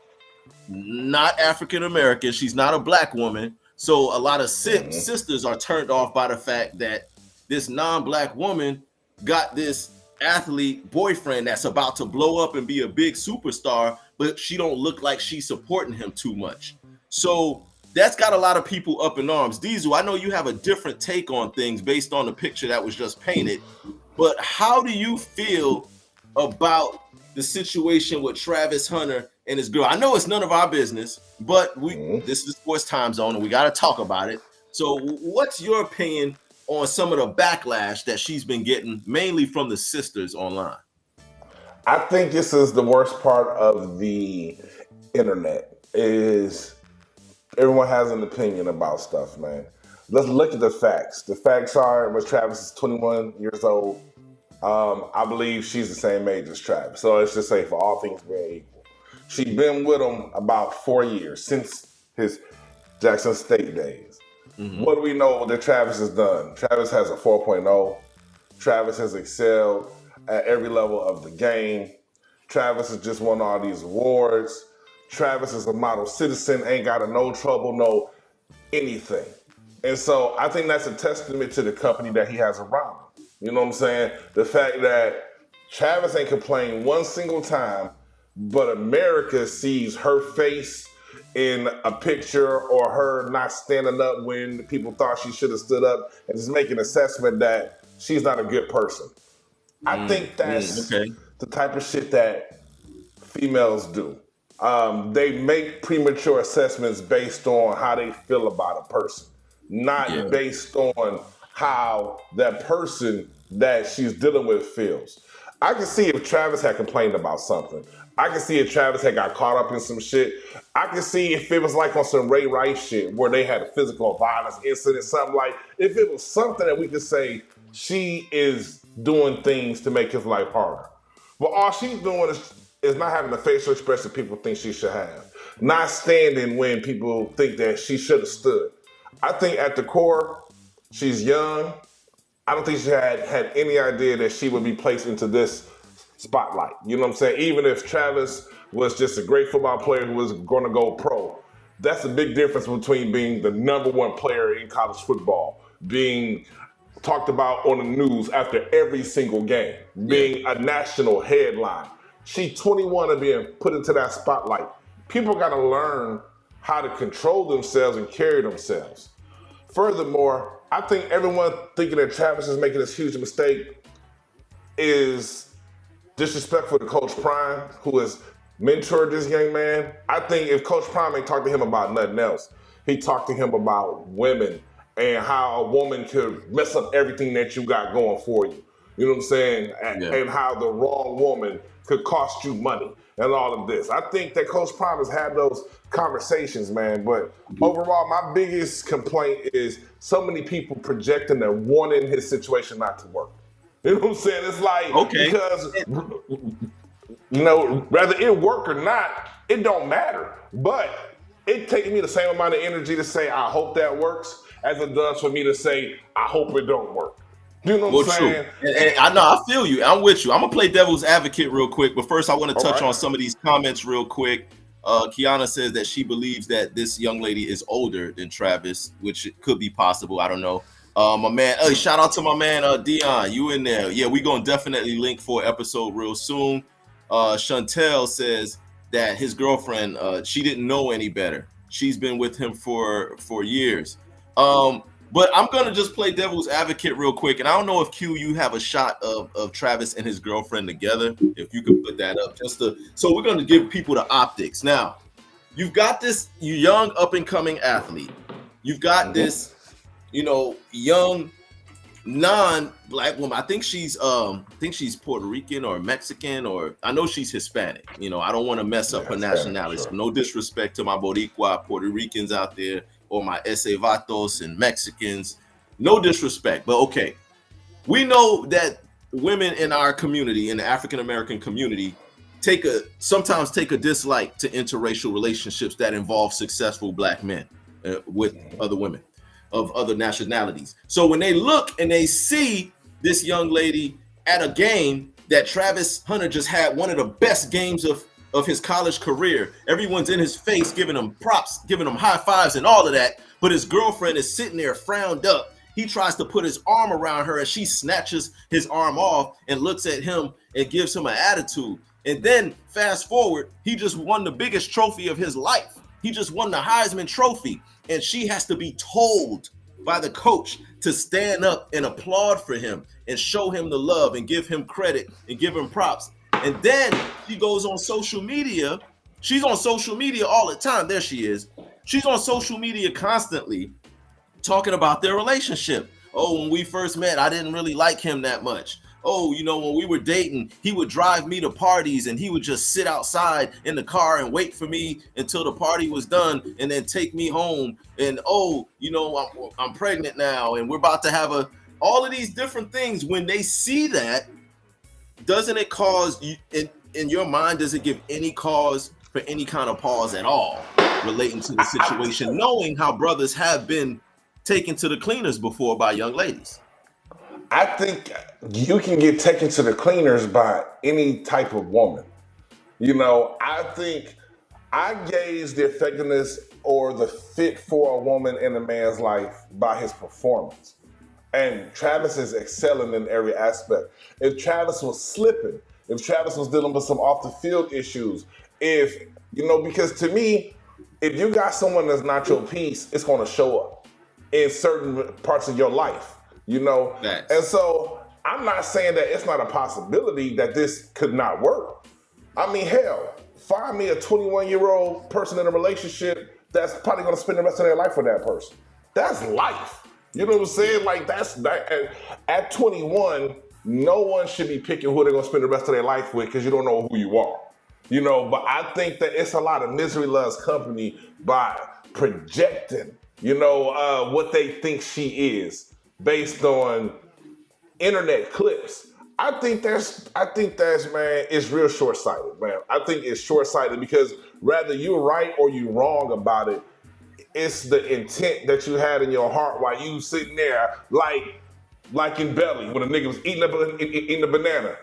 not African American. She's not a black woman. So a lot of sisters are turned off by the fact that this non-black woman got this athlete boyfriend that's about to blow up and be a big superstar, but she don't look like she's supporting him too much. So that's got a lot of people up in arms. Diesel, I know you have a different take on things based on the picture that was just painted, but how do you feel about the situation with Travis Hunter and his girl? I know it's none of our business, but this is Sports Time Zone and we got to talk about it. So what's your opinion on some of the backlash that she's been getting, mainly from the sisters online? I think this is the worst part of the internet is everyone has an opinion about stuff, man. Let's look at the facts. The facts are, when Travis is 21 years old, I believe she's the same age as Travis. So let's just say for all things being equal. She's been with him about 4 years, since his Jackson State days. What do we know that Travis has done? Travis has a 4.0. Travis has excelled at every level of the game. Travis has just won all these awards. Travis is a model citizen, ain't got no trouble, no anything. And so I think that's a testament to the company that he has around him. You know what I'm saying? The fact that Travis ain't complained one single time, but America sees her face in a picture or her not standing up when people thought she should have stood up and just make an assessment that she's not a good person. I think that's the type of shit that females do. They make premature assessments based on how they feel about a person, not based on how that person that she's dealing with feels. I can see if Travis had complained about something. I can see if Travis had got caught up in some shit. I can see if it was like on some Ray Rice shit where they had a physical violence incident, something like, if it was something that we could say she is doing things to make his life harder. But all she's doing is not having the facial expression people think she should have. Not standing when people think that she should have stood. I think at the core, she's young. I don't think she had any idea that she would be placed into this spotlight. You know what I'm saying? Even if Travis was just a great football player who was going to go pro, that's a big difference between being the number one player in college football, being talked about on the news after every single game, being a national headline. She's 21 and being put into that spotlight. People got to learn how to control themselves and carry themselves. Furthermore, I think everyone thinking that Travis is making this huge mistake is disrespectful to Coach Prime, who has mentored this young man. I think if Coach Prime ain't talked to him about nothing else, he talked to him about women and how a woman could mess up everything that you got going for you. You know what I'm saying? And how the wrong woman could cost you money and all of this. I think that Coach Prime has had those conversations, man. But overall, my biggest complaint is so many people projecting and wanting his situation not to work. You know what I'm saying? It's like, because, you know, whether it work or not, it don't matter. But it takes me the same amount of energy to say, I hope that works, as it does for me to say, I hope it don't work. You know what I'm saying? And I know, I feel you. I'm with you. I'm going to play devil's advocate real quick. But first, I want to touch on some of these comments real quick. Kiana says that she believes that this young lady is older than Travis, which could be possible. I don't know. My man, shout out to my man, Dion. You in there. Yeah, we're going to definitely link for an episode real soon. Chantel says that his girlfriend, she didn't know any better. She's been with him for years. But I'm going to just play devil's advocate real quick. And I don't know if Q, you have a shot of Travis and his girlfriend together. If you could put that up. So we're going to give people the optics. Now, you've got this young up-and-coming athlete. You've got this, young non-black woman. I think she's Puerto Rican or Mexican, or I know she's Hispanic. I don't want to mess up her nationality. Sure. So no disrespect to my Boricua Puerto Ricans out there, or my Ese Vatos and Mexicans. No disrespect, but okay. We know that women in our community, in the African-American community, sometimes take a dislike to interracial relationships that involve successful black men with other women of other nationalities. So when they look and they see this young lady at a game that Travis Hunter just had one of the best games of his college career, everyone's in his face, giving him props, giving him high fives and all of that, but his girlfriend is sitting there frowned up. He tries to put his arm around her and she snatches his arm off and looks at him and gives him an attitude. And then fast forward, he just won the biggest trophy of his life. He just won the Heisman Trophy, and she has to be told by the coach to stand up and applaud for him and show him the love and give him credit and give him props. And then she goes on social media. She's on social media all the time. There she is. She's on social media constantly talking about their relationship. Oh, when we first met, I didn't really like him that much. Oh, when we were dating, he would drive me to parties and he would just sit outside in the car and wait for me until the party was done and then take me home. And I'm pregnant now and we're about to have all of these different things. When they see that, doesn't it cause you, in your mind, does it give any cause for any kind of pause at all relating to the situation, knowing how brothers have been taken to the cleaners before by young ladies? I think you can get taken to the cleaners by any type of woman. I think I gauge the effectiveness or the fit for a woman in a man's life by his performance. And Travis is excelling in every aspect. If Travis was slipping, if Travis was dealing with some off the field issues, because to me, if you got someone that's not your piece, it's going to show up in certain parts of your life. Nice. And so I'm not saying that it's not a possibility that this could not work. I mean, hell, find me a 21-year-old person in a relationship that's probably going to spend the rest of their life with that person. That's life. You know what I'm saying? Like at 21, no one should be picking who they're going to spend the rest of their life with because you don't know who you are. But I think that it's a lot of misery loves company by projecting, what they think she is based on internet clips. I think that's man, it's real short-sighted, man. I think it's short-sighted because whether you're right or you're wrong about it, it's the intent that you had in your heart while you sitting there like in Belly when a nigga was eating a banana.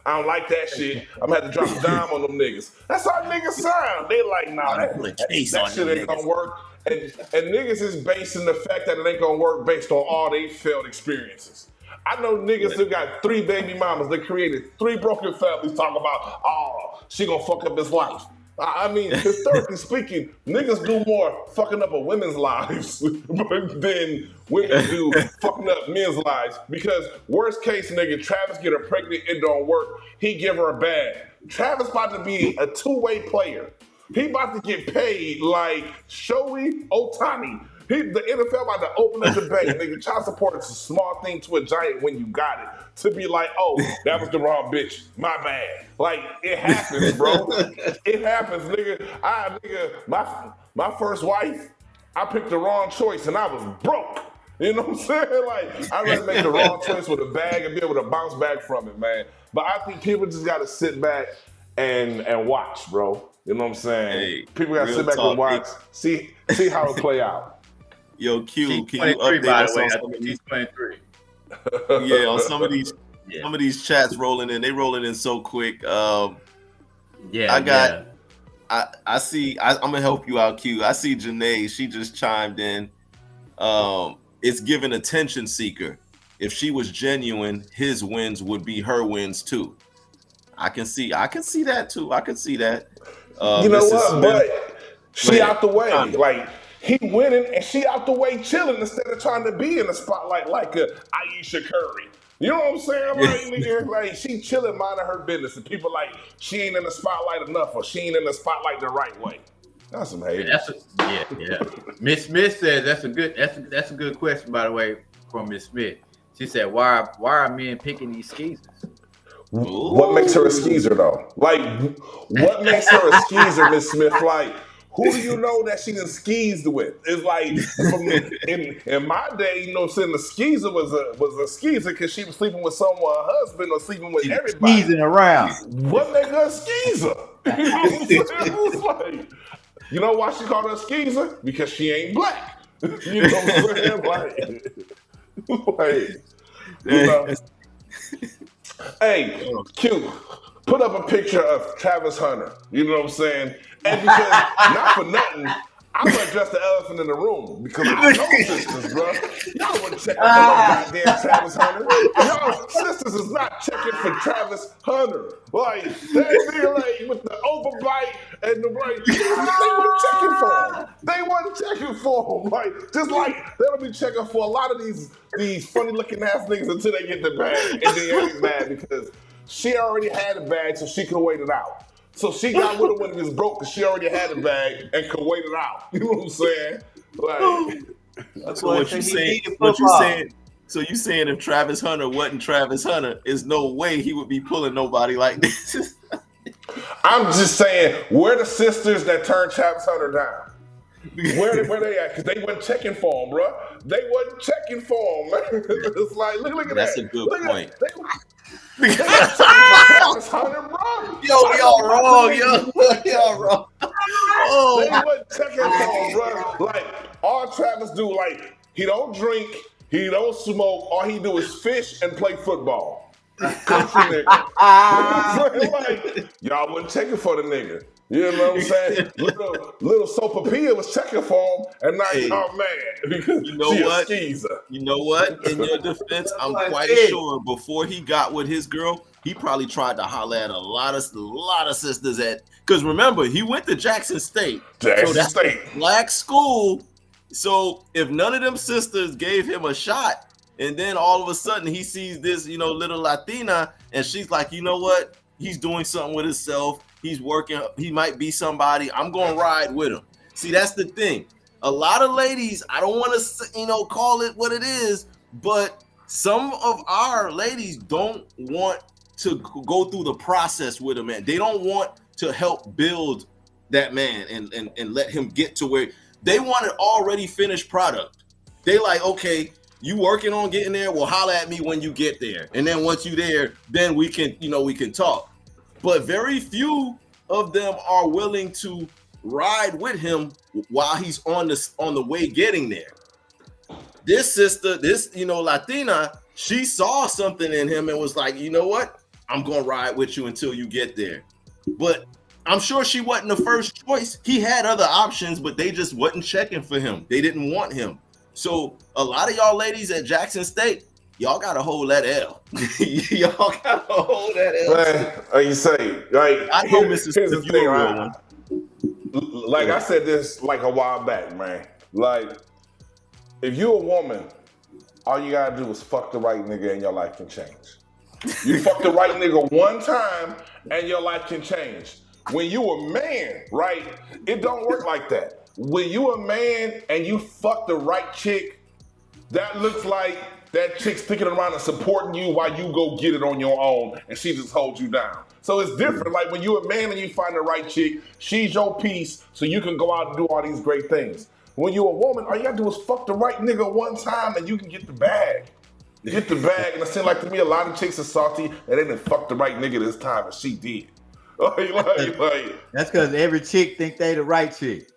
I don't like that shit. I'm gonna have to drop a dime on them niggas. That's how niggas sound. They like, nah, that shit ain't gonna work. And niggas is basing the fact that it ain't gonna work based on all they failed experiences. I know niggas who got 3 baby mamas that created 3 broken families talking about, oh, she gonna fuck up his life. I mean, historically speaking, niggas do more fucking up of women's lives than women do fucking up men's lives. Because worst case, nigga, Travis get her pregnant, it don't work. He give her a bag. Travis about to be a two-way player. He about to get paid like Shohei Ohtani. The NFL about to open up the bank. Nigga, child support is a small thing to a giant when you got it. To be like, oh, that was the wrong bitch. My bad. Like, it happens, bro. It happens, nigga. My first wife, I picked the wrong choice and I was broke. You know what I'm saying? Like, I'd rather make the wrong choice with a bag and be able to bounce back from it, man. But I think people just got to sit back and watch, bro. You know what I'm saying? Hey, people got to sit back and watch, see how it play out. Yo, Q, can you update us on some of these? Yeah, on some of these chats rolling in. They rolling in so quick. I see. I'm gonna help you out, Q. I see Janae. She just chimed in. It's given attention seeker. If she was genuine, his wins would be her wins too. I can see that too. I can see that. You know what? But she out the way. Like, he winning and she out the way chilling instead of trying to be in the spotlight like a Aisha Curry. You know what I'm saying? Like, nigga, like she chilling, minding her business, and people like she ain't in the spotlight enough, or she ain't in the spotlight the right way. That's some hate. Yeah. Miss Smith says that's a good question, by the way, from Miss Smith. She said, why are men picking these skeezers? What makes her a skeezer though? Like, what makes her a skeezer, Miss Smith? Like, who do you know that she done skeezed with? It's like, in my day, you know what I'm saying, the skeezer was a skeezer because she was sleeping with someone's husband or sleeping with everybody. Skeezing around. What make her a skeezer? You know what I'm saying? It's like, you know why she called her a skeezer? Because she ain't black. You know what I'm saying? Like, you know. Hey, Q, put up a picture of Travis Hunter. You know what I'm saying? And because, not for nothing, I'm gonna address the elephant in the room because I know sisters, bro. Y'all wouldn't check on no goddamn Travis Hunter. Y'all sisters is not checking for Travis Hunter. Like, that nigga like with the overbite and the like, they weren't checking for him. They weren't checking for him. Like, just like they don't be checking for a lot of these funny looking ass niggas until they get the bag and then get mad because she already had a bag so she could wait it out. So she got with him when it was broke because she already had a bag and could wait it out. You know what I'm saying? Like, that's what you saying. What you saying? So you saying if Travis Hunter wasn't Travis Hunter, is no way he would be pulling nobody like this. I'm just saying, where the sisters that turned Travis Hunter down? Where they at? Because they wasn't checking for him, bro. They wasn't checking for him. It's like, look at that. That's a good point. Travis Hunter, bro. Y'all wrong. Y'all wrong. Oh. They wasn't checking for him, bro. Like, all Travis do, like, he don't drink, he don't smoke, all he do is fish and play football. Country nigga. Like, y'all wasn't checking for the nigga. You know what I'm saying? Little Sopapilla was checking for him, and now y'all mad because you know what? A skeezer. You know what? In your defense, I'm quite sure before he got with his girl, he probably tried to holler at a lot of sisters at. Because remember, he went to Jackson State. So that's a black school. So if none of them sisters gave him a shot, and then all of a sudden he sees this, little Latina, and she's like, you know what? He's doing something with himself. He's working. He might be somebody. I'm going to ride with him. See, that's the thing. A lot of ladies, I don't want to, call it what it is, but some of our ladies don't want to go through the process with a man. They don't want to help build that man and let him get to where they want an already finished product. They like, okay, you working on getting there? Well, holler at me when you get there. And then once you there, then we can talk. But very few of them are willing to ride with him while he's on the way getting there. This sister, Latina, she saw something in him and was like, you know what? I'm going to ride with you until you get there. But I'm sure she wasn't the first choice. He had other options, but they just wasn't checking for him. They didn't want him. So a lot of y'all ladies at Jackson State, y'all gotta hold that L. Y'all gotta hold that L. Man, like you say, like I know Mrs. If you a real one. like I said this like a while back, man. Like, if you a woman, all you gotta do is fuck the right nigga and your life can change. You fuck the right nigga one time and your life can change. When you a man, right, it don't work like that. When you a man and you fuck the right chick, that looks like that chick sticking around and supporting you while you go get it on your own and she just holds you down. So it's different. Like when you a man and you find the right chick, she's your piece so you can go out and do all these great things. When you a woman, all you gotta do is fuck the right nigga one time and you can get the bag. Get the bag, and it seems like to me a lot of chicks are salty and they didn't fuck the right nigga this time, and she did. That's because every chick think they the right chick.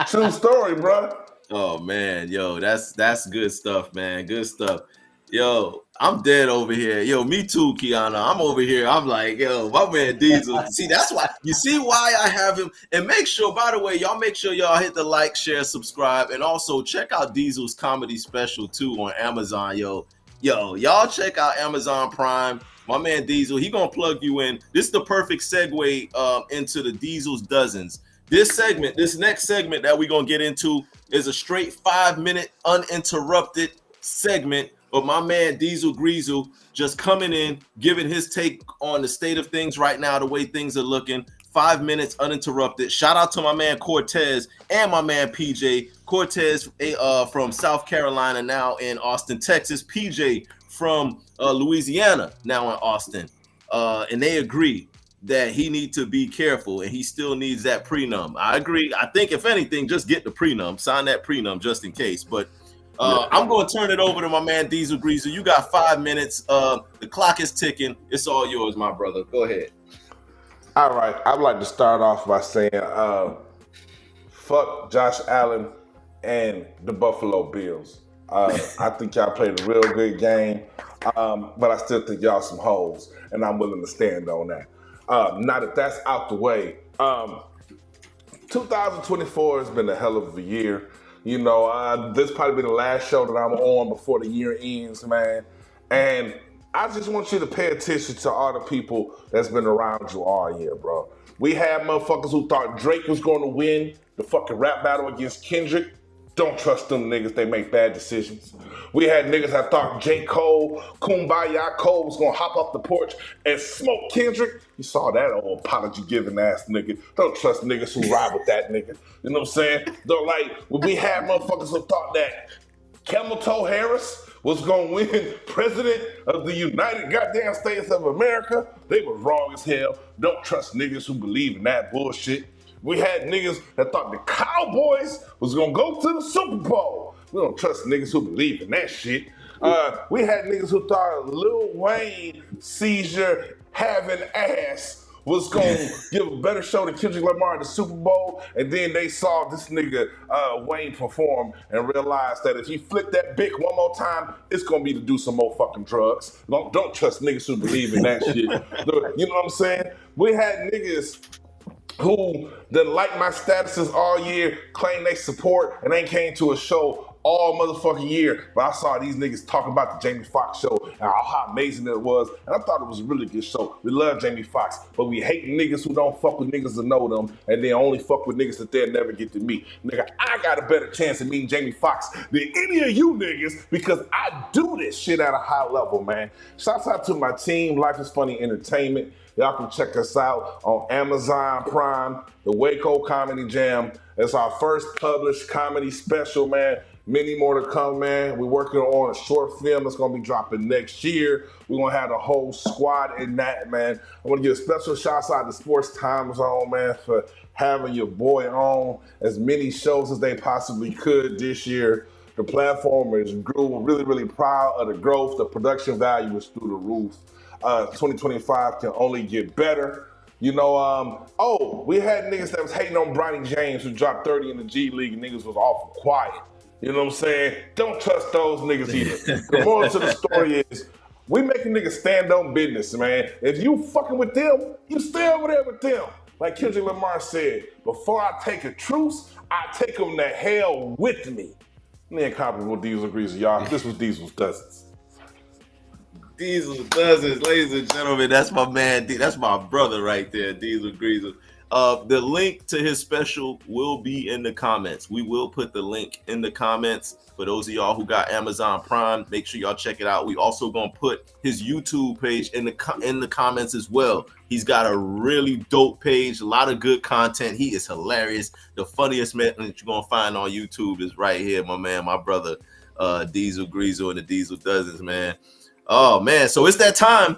True story, bro. Oh man, yo, that's good stuff, man. Good stuff. Yo, I'm dead over here. Yo, me too, Kiana. I'm over here. I'm like, yo, my man Diesel. See, that's why. You see why I have him. And make sure, by the way, y'all make sure y'all hit the like, share, subscribe, and also check out Diesel's comedy special too on Amazon. Yo, y'all check out Amazon Prime. My man Diesel, he gonna plug you in. This is the perfect segue into the Diesel's Dozens. This next segment that we're gonna get into is a straight 5-minute uninterrupted segment of my man Diesel Greasel just coming in, giving his take on the state of things right now, the way things are looking. 5 minutes uninterrupted. Shout out to my man Cortez and my man PJ. Cortez from South Carolina, now in Austin, Texas. PJ from Louisiana, now in Austin. And they agree that he needs to be careful and he still needs that prenum. I agree. I think if anything, just get the prenum, sign that prenum just in case. But I'm going to turn it over to my man Diesel Greasel. You got 5 minutes. The clock is ticking. It's all yours, my brother. Go ahead. All right. I'd like to start off by saying, fuck Josh Allen and the Buffalo Bills. I think y'all played a real good game, but I still think y'all some hoes, and I'm willing to stand on that. Now that that's out the way, 2024 has been a hell of a year. You know, this probably been the last show that I'm on before the year ends, man. And I just want you to pay attention to all the people that's been around you all year, bro. We had motherfuckers who thought Drake was going to win the fucking rap battle against Kendrick. Don't trust them niggas, they make bad decisions. We had niggas that thought J. Cole, Kumbaya Cole was gonna hop off the porch and smoke Kendrick. You saw that old apology giving ass nigga. Don't trust niggas who ride with that nigga. You know what I'm saying? Don't we had motherfuckers who thought that Camel Toe Harris was gonna win president of the United goddamn States of America. They were wrong as hell. Don't trust niggas who believe in that bullshit. We had niggas that thought the Cowboys was gonna go to the Super Bowl. We don't trust niggas who believe in that shit. We had niggas who thought Lil Wayne seizure having ass was gonna give a better show than Kendrick Lamar at the Super Bowl, and then they saw this nigga Wayne perform and realized that if he flicked that bick one more time, it's gonna be to do some more fucking drugs. Don't trust niggas who believe in that shit. You know what I'm saying? We had niggas who done like my statuses all year, claim they support, and ain't came to a show all motherfucking year. But I saw these niggas talking about the Jamie Foxx show and how amazing it was, and I thought it was a really good show. We love Jamie Foxx, but we hate niggas who don't fuck with niggas that know them, and then only fuck with niggas that they'll never get to meet. Nigga, I got a better chance of meeting Jamie Foxx than any of you niggas because I do this shit at a high level, man. Shouts out to my team, Life is Funny Entertainment. Y'all can check us out on Amazon Prime, the Waco Comedy Jam. It's our first published comedy special, man. Many more to come, man. We're working on a short film that's going to be dropping next year. We're going to have the whole squad in that, man. I want to give a special shout out to Sports Time Zone, man, for having your boy on as many shows as they possibly could this year. The platform is grew. Really, really proud of the growth. The production value is through the roof. 2025 can only get better. You know, we had niggas that was hating on Bronny James who dropped 30 in the G League and niggas was awful quiet. You know what I'm saying? Don't trust those niggas either. The moral to the story is we making niggas stand on business, man. If you fucking with them, you stay over there with them. Like Kendrick Lamar said, before I take a truce, I take them to hell with me. Me and Comparable Diesel Greasel, y'all. This was Diesel's Dozens. Diesel Dozens, ladies and gentlemen, that's my man. That's my brother right there, Diesel Greasel. The link to his special will be in the comments. We will put the link in the comments for those of y'all who got Amazon Prime. Make sure y'all check it out. We also gonna put his YouTube page in the comments as well. He's got a really dope page, a lot of good content. He is hilarious. The funniest man that you're gonna find on YouTube is right here, my man, my brother, Diesel Greasel and the Diesel Dozens, man. Oh man, so it's that time.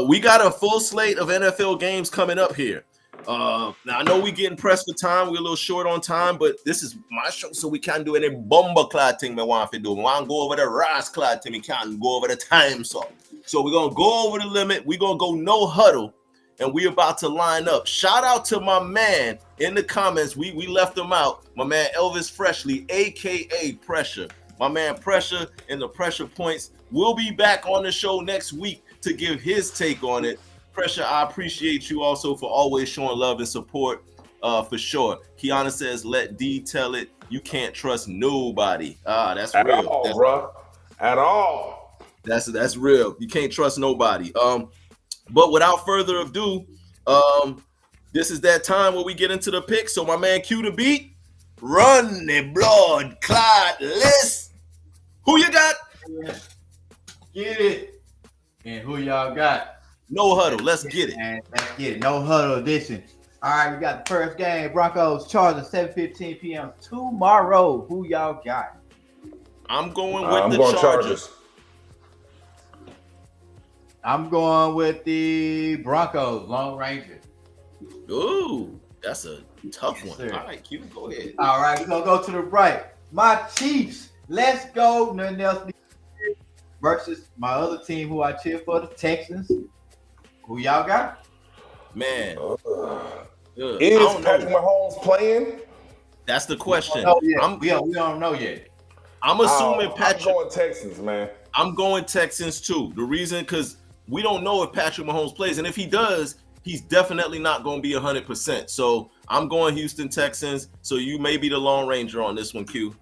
We got a full slate of NFL games coming up here. Now I know we getting pressed for time. We're a little short on time, but this is my show, so we can't do any bomber clad thing. Me want to do. We want to go over the Ras clad thing. We can't go over the time, so we're gonna go over the limit. We're gonna go no huddle, and we about to line up. Shout out to my man in the comments. We left him out. My man Elvis Freshly, aka Pressure. My man Pressure and the Pressure Points will be back on the show next week to give his take on it. Pressure, I appreciate you also for always showing love and support, for sure. Kiana says, let D tell it. You can't trust nobody. That's at real. All, bro. At all. That's real. You can't trust nobody. But without further ado, this is that time where we get into the picks. So my man Q the beat, run the blood clot list. Who you got? Get it. And who y'all got? No huddle. Let's get it. And let's get it. No huddle edition. All right, we got the first game. Broncos, Chargers, 7:15 p.m. tomorrow. Who y'all got? I'm going with the Chargers. I'm going with the Broncos, Long Ranger. Ooh, that's a tough one. Sir. All right, Q, go ahead. All right, we're going to go to the right. My Chiefs, let's go. Nothing else versus my other team who I cheer for, the Texans. Who y'all got? Man. Is Patrick Mahomes playing? That's the question. We don't know yet. I'm assuming Patrick. I'm going Texans, man. I'm going Texans too. The reason, because we don't know if Patrick Mahomes plays, and if he does, he's definitely not going to be 100%. So I'm going Houston Texans. So you may be the Lone Ranger on this one, Q.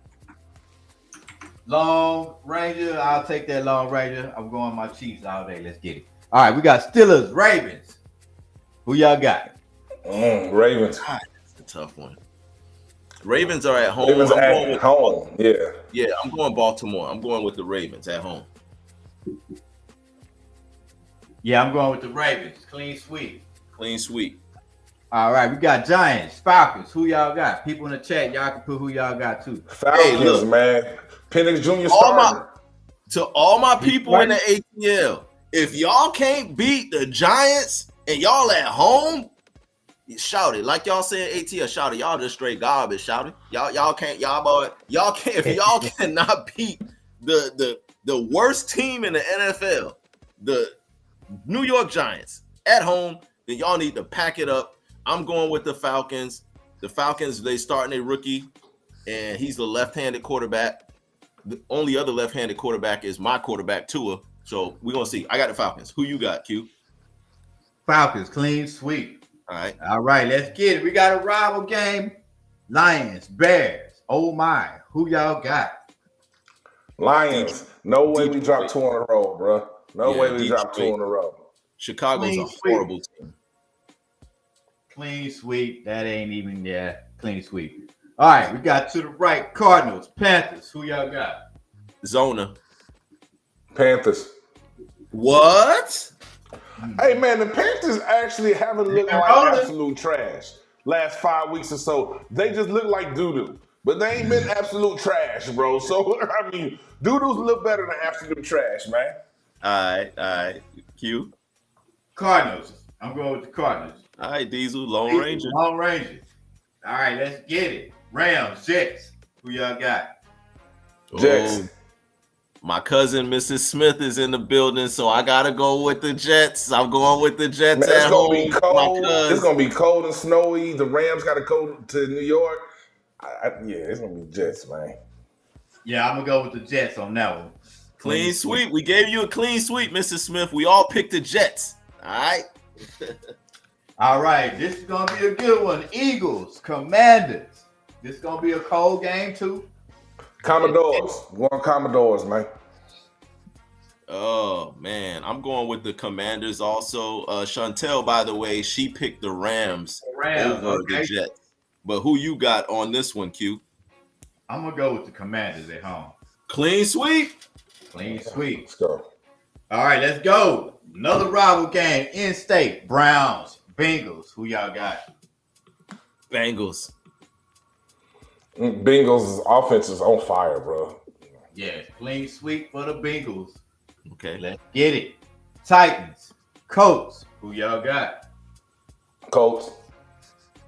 Long Ranger, I'll take that Long Ranger. I'm going my Chiefs all day. Let's get it. All right, we got Steelers, Ravens. Who y'all got? Ravens. God, that's a tough one. Ravens are at home. Ravens at home. Yeah, I'm going Baltimore. I'm going with the Ravens at home. Yeah, I'm going with the Ravens. Clean sweep. Clean sweep. All right, we got Giants, Falcons. Who y'all got? People in the chat, y'all can put who y'all got too. Falcons, man. Penix Jr. starting. To all my people in the ATL, if y'all can't beat the Giants and y'all at home, shout it. Like y'all said, ATL, shout it. Y'all just straight garbage, shout it. Y'all can't, if y'all cannot beat the worst team in the NFL, the New York Giants at home, then y'all need to pack it up. I'm going with the Falcons. The Falcons, they starting a rookie, and he's the left-handed quarterback. The only other left-handed quarterback is my quarterback, Tua. So we're going to see. I got the Falcons. Who you got, Q? Falcons, clean sweep. All right, let's get it. We got a rival game. Lions, Bears. Oh, my. Who y'all got? Lions. No way we drop 2 in a row, bro. No way we drop 2 in a row. Chicago's a horrible team. Clean sweep. That ain't even clean sweep. All right, we got to the right. Cardinals, Panthers. Who y'all got? Zona. Panthers. What? Hey, man, the Panthers actually haven't looked like absolute trash last 5 weeks or so. They just look like doo-doo. But they ain't been absolute trash, bro. So, I mean, doo-doo's a little better than absolute trash, man. All right. Q? Cardinals. I'm going with the Cardinals. All right, Diesel, Lone Ranger. Lone Ranger. All right, let's get it. Rams, Jets. Who y'all got? Jets. Oh, my cousin, Mrs. Smith, is in the building, so I got to go with the Jets. I'm going with the Jets at home. It's going to be cold. It's going to be cold and snowy. The Rams got to go to New York. It's going to be Jets, man. Yeah, I'm going to go with the Jets on that one. Clean sweep. We gave you a clean sweep, Mrs. Smith. We all picked the Jets. All right? All right, this is going to be a good one. Eagles, Commanders. This is going to be a cold game, too. Commodores. Going Commodores, man. Oh, man. I'm going with the Commanders also. Chantel, by the way, she picked the Rams Rams, over the okay. Jets. But who you got on this one, Q? I'm gonna go with the Commanders at home. Clean sweep. Clean sweep. Let's go. All right, let's go. Another rival game in state. Browns, Bengals. Who y'all got? Bengals. Bengals' offense is on fire, bro. Yeah, clean sweep for the Bengals. Okay. Let's get it. Titans, Colts. Who y'all got? Colts.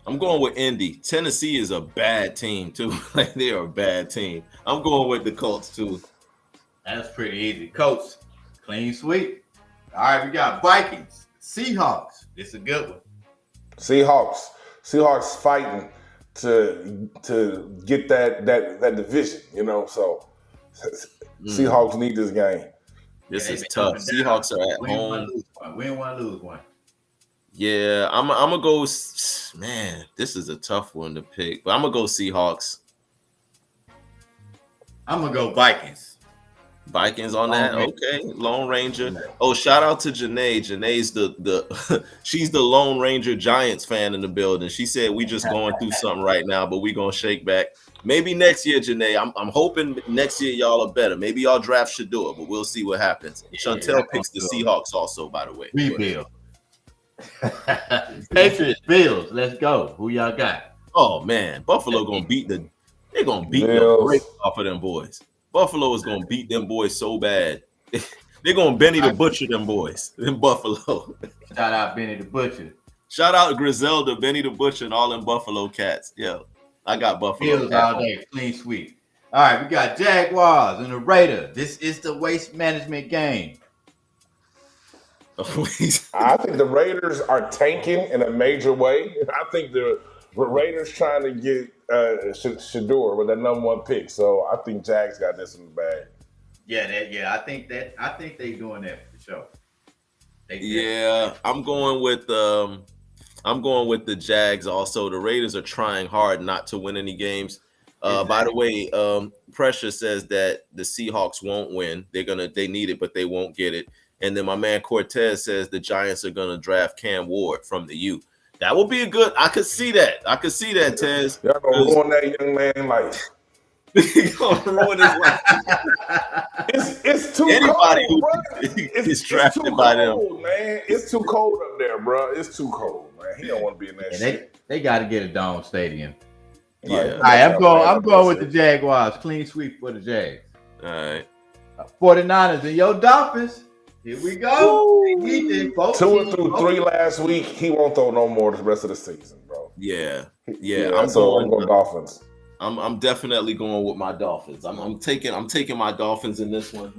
I'm going with Indy. Tennessee is a bad team, too. Like, they are a bad team. I'm going with the Colts, too. That's pretty easy. Colts, clean sweep. All right, we got Vikings, Seahawks. This is a good one. Seahawks fighting to get that division, you know. So Seahawks need this game. This is tough. Seahawks are at home. Win one, lose one. Yeah, I'm gonna go. Man, this is a tough one to pick, but I'm gonna go Seahawks. I'm gonna go Vikings. Vikings on that. Okay, Lone Ranger. Oh, shout out to Janae. Janae's the she's the Lone Ranger Giants fan in the building. She said we just going through something right now, but we gonna shake back. Maybe next year, Janae. I'm hoping next year y'all are better. Maybe y'all draft Shador, but we'll see what happens. Chantel picks the Seahawks also, by the way. Rebuild. Patriots, Bills. Let's go. Who y'all got? Oh man, Buffalo gonna beat the Bills. break off of them boys. Buffalo is gonna beat them boys so bad. They're gonna Benny the Butcher them boys in Buffalo. Shout out Benny the Butcher. Shout out Griselda, Benny the Butcher, and all them Buffalo cats. Yeah, I got Buffalo. Bills all day, clean sweep. All right, we got Jaguars and the Raiders. This is the waste management game. I think the Raiders are tanking in a major way. I think the Raiders trying to get Shador with that number one pick. So I think Jags got this in the bag. Yeah, I think they doing that for sure. Yeah, I'm going with the Jags also. The Raiders are trying hard not to win any games. By the way, Pressure says that the Seahawks won't win. They need it, but they won't get it. And then my man Cortez says the Giants are gonna draft Cam Ward from the U. That would be a good. I could see that, Tez. Y'all gonna ruin that young man life. Gonna ruin his life. It's too Anybody cold, bro. It's drafted too by cold, man. It's too cold up there, bro. It's too cold, man. He don't want to be in that shit. They got to get a dome stadium. Yeah. All right, I'm going with the Jaguars. Clean sweep for the Jags. All right. 49ers and your Dolphins. Here we go. He did 2 through 3 last week. He won't throw no more the rest of the season, bro. Yeah. I'm going Dolphins. I'm definitely going with my Dolphins. I'm taking my Dolphins in this one.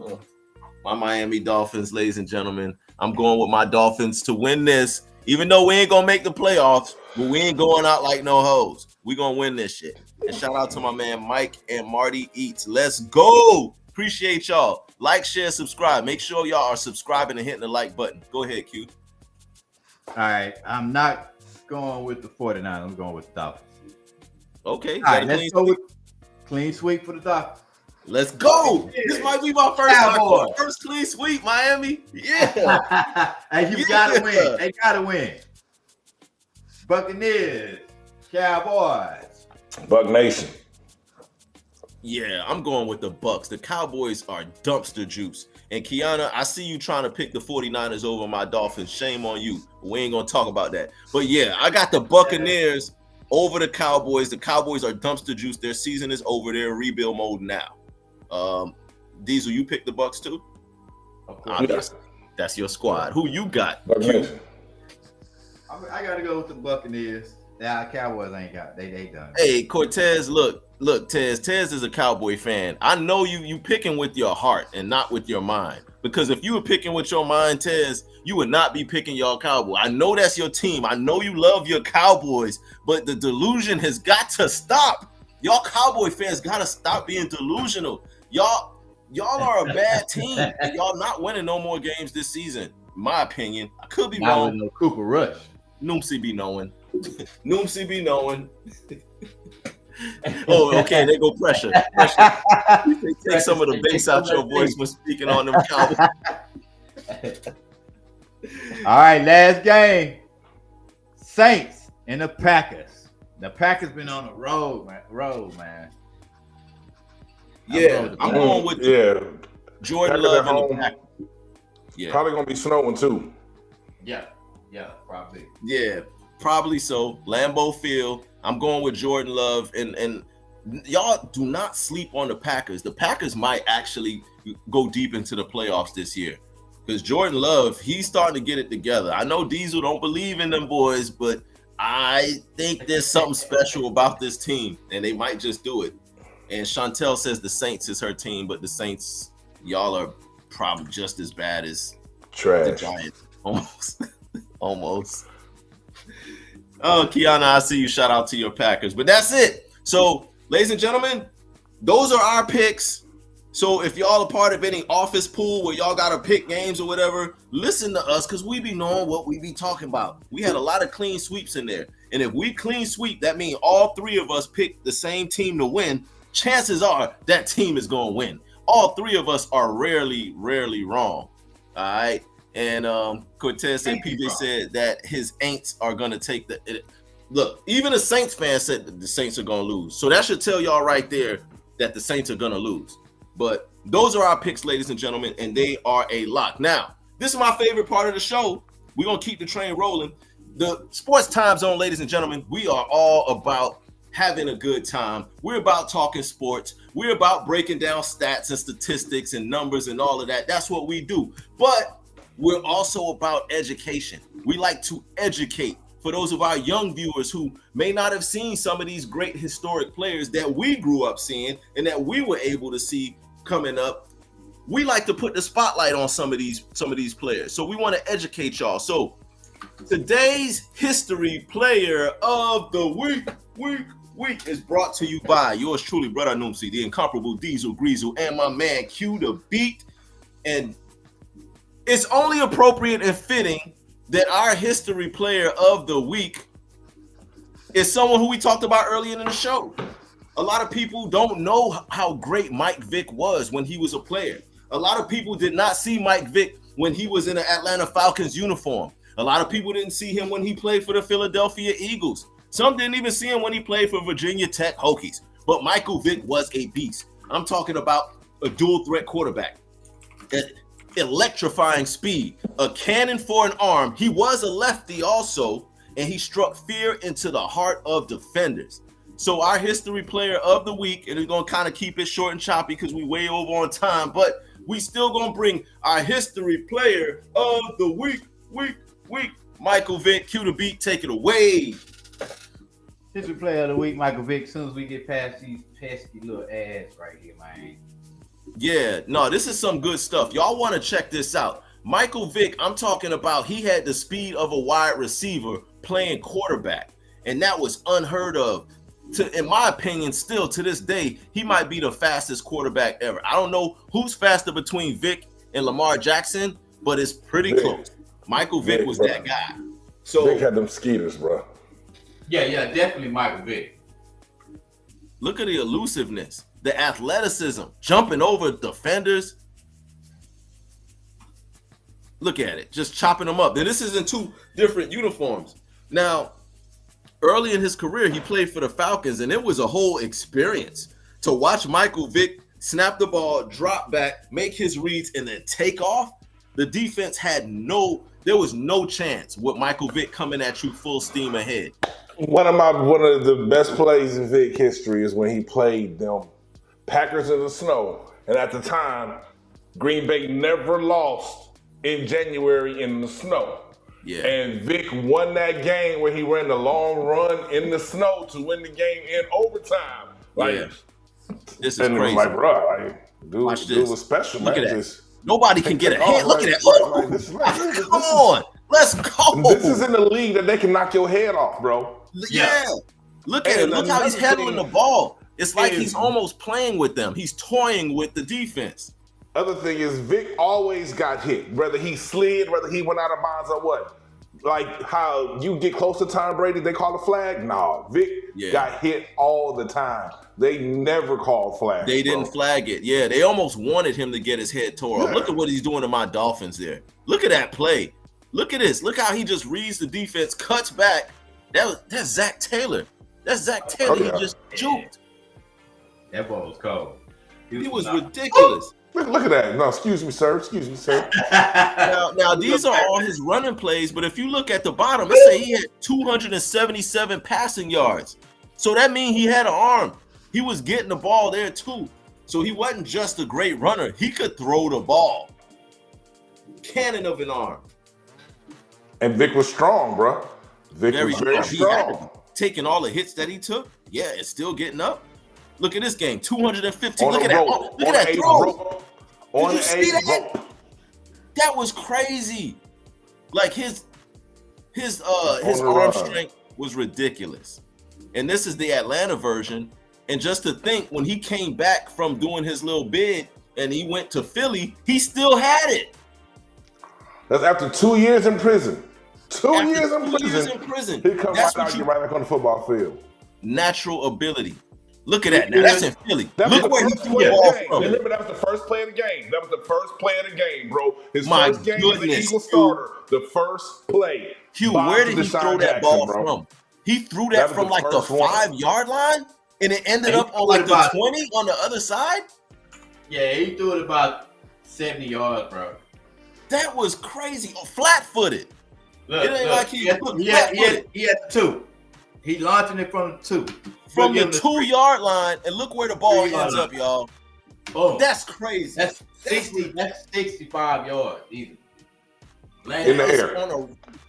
My Miami Dolphins, ladies and gentlemen. I'm going with my Dolphins to win this. Even though we ain't gonna make the playoffs, but we ain't going out like no hoes. We gonna win this shit. And shout out to my man Mike and Marty Eats. Let's go. Appreciate y'all. Like, share, subscribe. Make sure y'all are subscribing and hitting the like button. Go ahead, Q. All right. I'm not going with the 49ers. I'm going with the Dolphins. Okay. All right, let's go with clean sweep for the Dolphins. Let's go. This might be my first clean sweep, Miami. Yeah. Hey, you gotta win. They gotta win. Buccaneers, Cowboys. Buck Nation. Yeah, I'm going with the Bucks. The Cowboys are dumpster juice. And Kiana, I see you trying to pick the 49ers over my Dolphins. Shame on you. We ain't gonna talk about that. But yeah, I got the Buccaneers over the Cowboys. The Cowboys are dumpster juice. Their season is over. They're in rebuild mode now. Diesel, you picked the Bucks too? Of course. That's your squad. Who you got? I gotta go with the Buccaneers. Nah, Cowboys ain't got. They done. Hey, Cortez, look, Tez. Tez is a Cowboy fan. I know you picking with your heart and not with your mind. Because if you were picking with your mind, Tez, you would not be picking your Cowboy. I know that's your team. I know you love your Cowboys, but the delusion has got to stop. Y'all Cowboy fans gotta stop being delusional. Y'all are a bad team. And y'all not winning no more games this season. My opinion. I could be wrong. No Cooper Rush. Noomsy be knowing. Noomsy be knowing. Oh, okay. There go pressure. Take some of the bass out your voice when speaking on them Cowboys. All right, last game. Saints And the Packers. The Packers been on the road, man. Yeah, I'm going with Jordan Packers Love at and home. the Packers. Yeah. Probably gonna be snowing too. Yeah, probably. Yeah, probably so. Lambeau Field. I'm going with Jordan Love, and y'all do not sleep on the Packers. The Packers might actually go deep into the playoffs this year because Jordan Love, he's starting to get it together. I know Diesel don't believe in them boys, but I think there's something special about this team, and they might just do it. And Chantel says the Saints is her team, but the Saints, y'all are probably just as bad as the Giants. Almost. Oh, Kiana, I see you. Shout out to your Packers. But that's it. So, ladies and gentlemen, those are our picks. So if y'all are part of any office pool where y'all got to pick games or whatever, listen to us because we be knowing what we be talking about. We had a lot of clean sweeps in there. And if we clean sweep, that means all three of us pick the same team to win. Chances are that team is going to win. All three of us are rarely wrong. All right. And Cortez said, PJ said that his Aints are going to take the look. Even a Saints fan said that the Saints are going to lose. So that should tell y'all right there that the Saints are going to lose. But those are our picks, ladies and gentlemen, and they are a lock. Now, this is my favorite part of the show. We're going to keep the train rolling. The Sports Time Zone, ladies and gentlemen, we are all about having a good time. We're about talking sports. We're about breaking down stats and statistics and numbers and all of that. That's what we do. But we're also about education. We like to educate. For those of our young viewers who may not have seen some of these great historic players that we grew up seeing and that we were able to see coming up, we like to put the spotlight on some of these players. So we want to educate y'all. So today's history player of the week is brought to you by yours truly, Brother Numsi, the incomparable Diesel Greasel, and my man Q the Beat. And it's only appropriate and fitting that our history player of the week is someone who we talked about earlier in the show. A lot of people don't know how great Mike Vick was when he was a player. A lot of people did not see Mike Vick when he was in an Atlanta Falcons uniform. A lot of people didn't see him when he played for the Philadelphia Eagles. Some didn't even see him when he played for Virginia Tech Hokies. But Michael Vick was a beast. I'm talking about a dual threat quarterback. Electrifying speed, a cannon for an arm. He was a lefty also, and he struck fear into the heart of defenders. So our history player of the week, and we're going to kind of keep it short and choppy because we way over on time, but we still going to bring our history player of the week, Michael Vick. Cue the beat, take it away. History player of the week, Michael Vick. As soon as we get past these pesky little ads right here, man. Yeah, no, this is some good stuff. Y'all want to check this out. Michael Vick, I'm talking about, he had the speed of a wide receiver playing quarterback, and that was unheard of. In my opinion, still to this day, he might be the fastest quarterback ever. I don't know who's faster between Vick and Lamar Jackson, but it's pretty close. Michael Vick was that guy. So Vick had them skeeters, bro. Yeah, definitely Michael Vick. Look at the elusiveness, the athleticism, jumping over defenders. Look at it, just chopping them up. Now, this is in two different uniforms. Now, early in his career, he played for the Falcons, and it was a whole experience to watch Michael Vick snap the ball, drop back, make his reads, and then take off. The defense there was no chance with Michael Vick coming at you full steam ahead. One of the best plays in Vick history is when he played them Packers in the snow. And at the time, Green Bay never lost in January in the snow. Yeah. And Vick won that game where he ran the long run in the snow to win the game in overtime. This is crazy. Like, bro, Watch dude this. was special, Look man. at that. Nobody can get a hand. Look at that. Come on. Let's go. This is in the league that they can knock your head off, bro. Yeah. Look at it. Look how he's handling the ball. It's like he's almost playing with them. He's toying with the defense. Other thing is Vick always got hit, whether he slid, whether he went out of bounds or what. Like how you get close to Tom Brady, they call a flag? No, Vick got hit all the time. They never called flags. They didn't flag it. Yeah, they almost wanted him to get his head tore off. Look at what he's doing to my Dolphins there. Look at that play. Look at this. Look how he just reads the defense, cuts back, That's Zach Taylor. That's Zach Taylor. Oh, yeah. He just juked. That ball was cold. He was ridiculous. Look at that. No, excuse me, sir. Excuse me, sir. Now these are all his running plays, but if you look at the bottom, it say he had 277 passing yards. So that means he had an arm. He was getting the ball there too. So he wasn't just a great runner. He could throw the ball. Cannon of an arm. And Vic was strong, bro. Vic was very strong. Taking all the hits that he took, yeah, it's still getting up. Look at this game, 215. Look at that. Look at that throw. On Did you see the that? rope. That was crazy. Like his arm strength was ridiculous. And this is the Atlanta version. And just to think, when he came back from doing his little bid and he went to Philly, he still had it. That's after 2 years in prison. Two After years 2 years in prison. He come That's right out, get right back on the football field. Natural ability. Look at that. Now that's in Philly. Look where he threw the ball ball from. Remember, that was the first play of the game. That was the first play of the game, bro. His My first game as an goodness, Eagle starter. The first play. Hugh, where did he throw that ball from? He threw that from like the 5-yard line, and it ended up on like the 20 on the other side? Yeah, he threw it about 70 yards, bro. That was crazy. Oh, flat-footed. Look, It ain't like he had the 2. He launching it from the 2. From the 2-yard line, and look where the ball ends up, y'all. Oh, That's crazy. That's 60. That's 65 yards, even. In the air.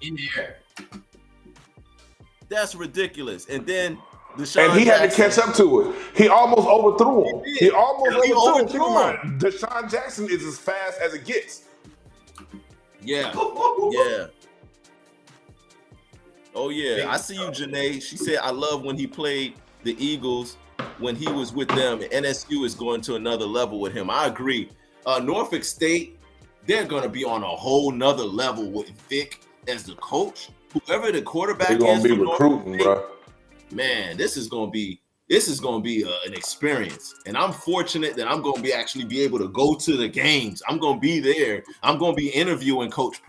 In the air. That's ridiculous. And then Deshaun And he had to Jackson, catch up to it. He almost overthrew him. He almost He overthrew him. overthrew Keep in mind, Deshaun Jackson is as fast as it gets. Yeah. Yeah. Oh, yeah. I see you, Janae. She said, I love when he played the Eagles when he was with them. NSU is going to another level with him. I agree. Norfolk State, they're going to be on a whole nother level with Vic as the coach. Whoever the quarterback They're going is to be for Norfolk recruiting, State, bro. man, this is going to be an experience. And I'm fortunate that I'm going to be able to go to the games. I'm going to be there. I'm going to be interviewing Coach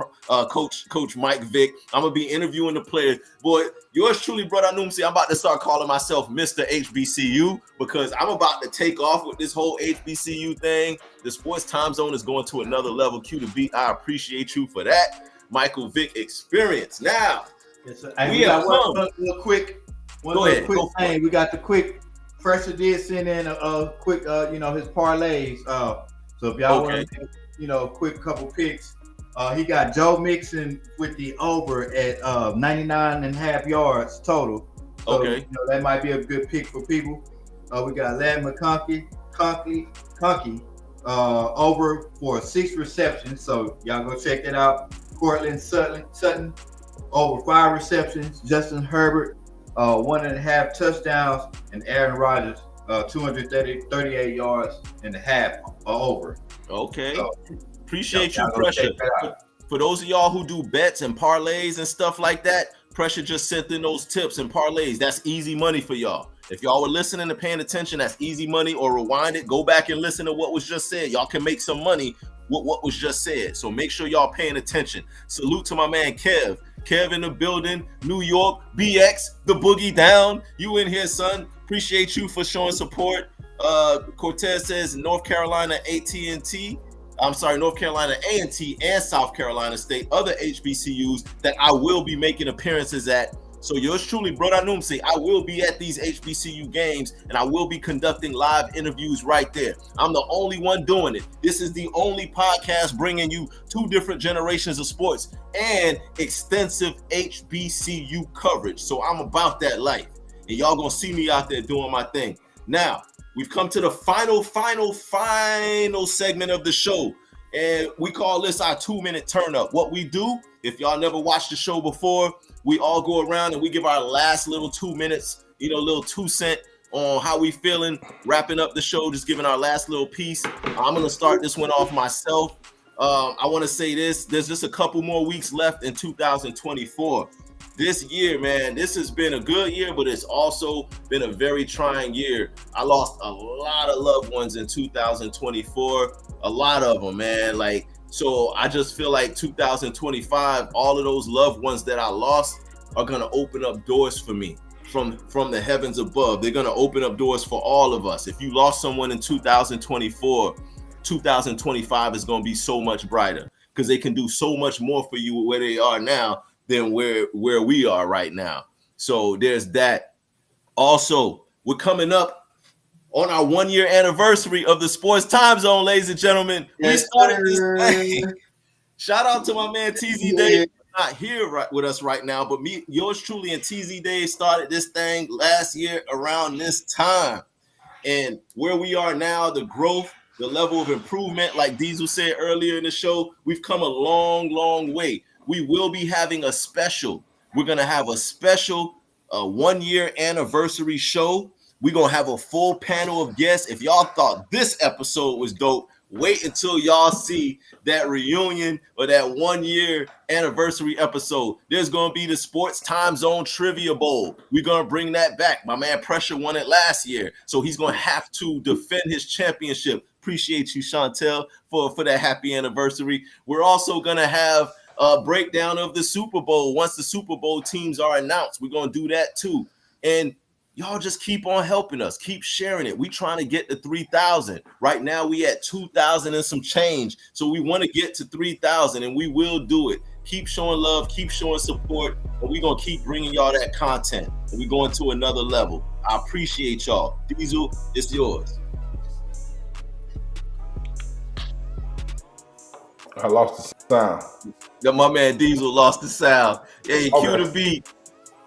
Mike Vick. I'm going to be interviewing the players. Boy, yours truly, brother Numsi, I'm about to start calling myself Mr. HBCU because I'm about to take off with this whole HBCU thing. The sports time zone is going to another level. Q to beat. I appreciate you for that. Michael Vick experience. Now, we got one real quick. Go ahead. Thing. We got the quick. Pressure did send in a quick, his parlays. So if y'all want to, quick couple picks, he got Joe Mixon with the over at 99.5 yards total. So, that might be a good pick for people. We got Ladd McConkey, over for 6 receptions. So y'all go check that out. Cortland Sutton over 5 receptions. Justin Herbert 1.5 touchdowns, and Aaron Rodgers 238 yards and a half over. Okay. So, appreciate you, Pressure. For those of y'all who do bets and parlays and stuff like that, Pressure just sent in those tips and parlays. That's easy money for y'all. If y'all were listening and paying attention, that's easy money. Or rewind it, go back and listen to what was just said. Y'all can make some money with what was just said. So make sure y'all paying attention. Salute to my man Kev. Kev in the building, New York, BX, the boogie down. You in here, son. Appreciate you for showing support. Cortez says North Carolina A&T and South Carolina State, other HBCUs that I will be making appearances at. So yours truly, Brother Numsi, I will be at these HBCU games and I will be conducting live interviews right there. I'm the only one doing it. This is the only podcast bringing you 2 different generations of sports and extensive HBCU coverage. So I'm about that life. And y'all gonna see me out there doing my thing. Now, we've come to the final segment of the show. And we call this our 2-minute turn up. What we do, if y'all never watched the show before, we all go around and we give our last little 2 minutes, little 2 cents on how we feeling, wrapping up the show, just giving our last little piece. I'm going to start this one off myself. I want to say this. There's just a couple more weeks left in 2024. This year, man, this has been a good year, but it's also been a very trying year. I lost a lot of loved ones in 2024. A lot of them, man. So I just feel like 2025, all of those loved ones that I lost, are going to open up doors for me from the heavens above. They're going to open up doors for all of us. If you lost someone in 2024, 2025 is going to be so much brighter, because they can do so much more for you where they are now than where we are right now. So there's that. Also, we're coming up on our 1-year anniversary of the Sports Time Zone, ladies and gentlemen. Yes, we started sir. this thing. Shout out to my man TZ Dave, not here with us right now, but me, yours truly, and TZ Dave started this thing last year around this time. And where we are now, the growth, the level of improvement, like Diesel said earlier in the show, we've come a long, long way. We will be having a special. We're going to have a special 1-year anniversary show. We're going to have a full panel of guests. If y'all thought this episode was dope, wait until y'all see that reunion or that 1-year anniversary episode. There's going to be the Sports Time Zone Trivia Bowl. We're going to bring that back. My man Pressure won it last year, so he's going to have to defend his championship. Appreciate you, Chantel, for that happy anniversary. We're also going to have a breakdown of the Super Bowl. Once the Super Bowl teams are announced, we're going to do that too. And y'all just keep on helping us. Keep sharing it. We trying to get to 3,000. Right now we at 2,000 and some change. So we want to get to 3,000, and we will do it. Keep showing love. Keep showing support. And we're going to keep bringing y'all that content. And we're going to another level. I appreciate y'all. Diesel, it's yours. I lost the sound. Yeah, my man Diesel lost the sound. Hey, cue the beat.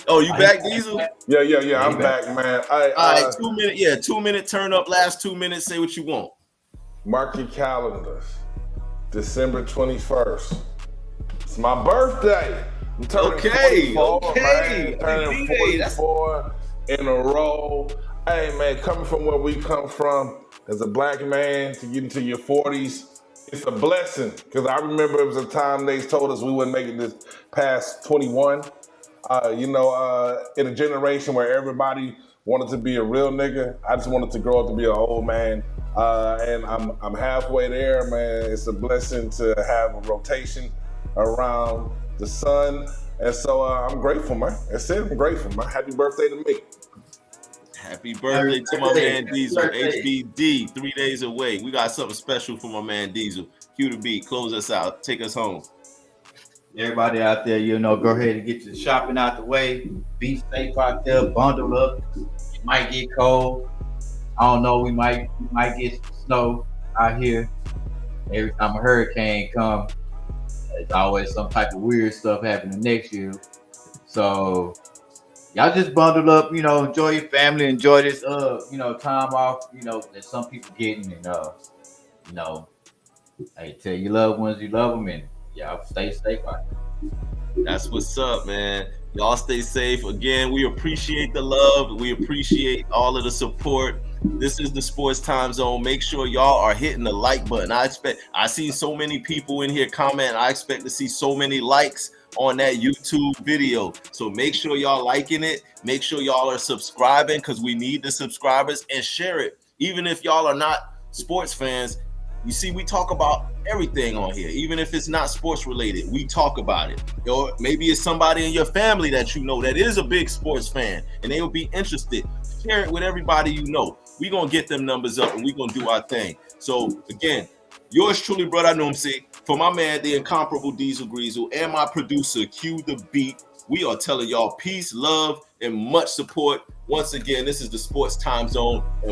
Oh, you back, Diesel? Yeah. I'm back, man. All right, 2 minute. Yeah, 2 minute turn up. Last 2 minutes. Say what you want. Mark your calendars. December 21st. It's my birthday. I'm turning 44, man. Turning 44 in a row. Hey, man, coming from where we come from as a black man to get into your 40s, it's a blessing. Because I remember it was a time they told us we wouldn't make it this past 21. In a generation where everybody wanted to be a real nigga, I just wanted to grow up to be an old man. And I'm halfway there, man. It's a blessing to have a rotation around the sun. And so I'm grateful, man. That's it. I'm grateful, man. Happy birthday to me. Happy birthday to my man Diesel. HBD, 3 days away. We got something special for my man Diesel. Cue the beat. Close us out. Take us home. Everybody out there, go ahead and get your shopping out the way. Be safe out there. Bundle up. It might get cold. I don't know. We might get some snow out here. Every time a hurricane comes, there's always some type of weird stuff happening next year. So y'all just bundle up. Enjoy your family. Enjoy this time off. That some people getting, and hey, tell your loved ones you love them, and y'all stay safe out there. That's what's up, man. Y'all stay safe. Again, we appreciate the love. We appreciate all of the support. This is the Sports Time Zone. Make sure y'all are hitting the like button. I see so many people in here comment. I expect to see so many likes on that YouTube video. So make sure y'all liking it. Make sure y'all are subscribing, because we need the subscribers, and share it. Even if y'all are not sports fans, you see, we talk about everything on here. Even if it's not sports related, we talk about it. Or maybe it's somebody in your family that that is a big sports fan, and they will be interested. Share it with everybody you know. We're going to get them numbers up, and we're going to do our thing. So, again, yours truly, Brother Numsi, for my man, the incomparable Diesel Greasel, and my producer, Cue the Beat, we are telling y'all peace, love, and much support. Once again, this is the Sports Time Zone. And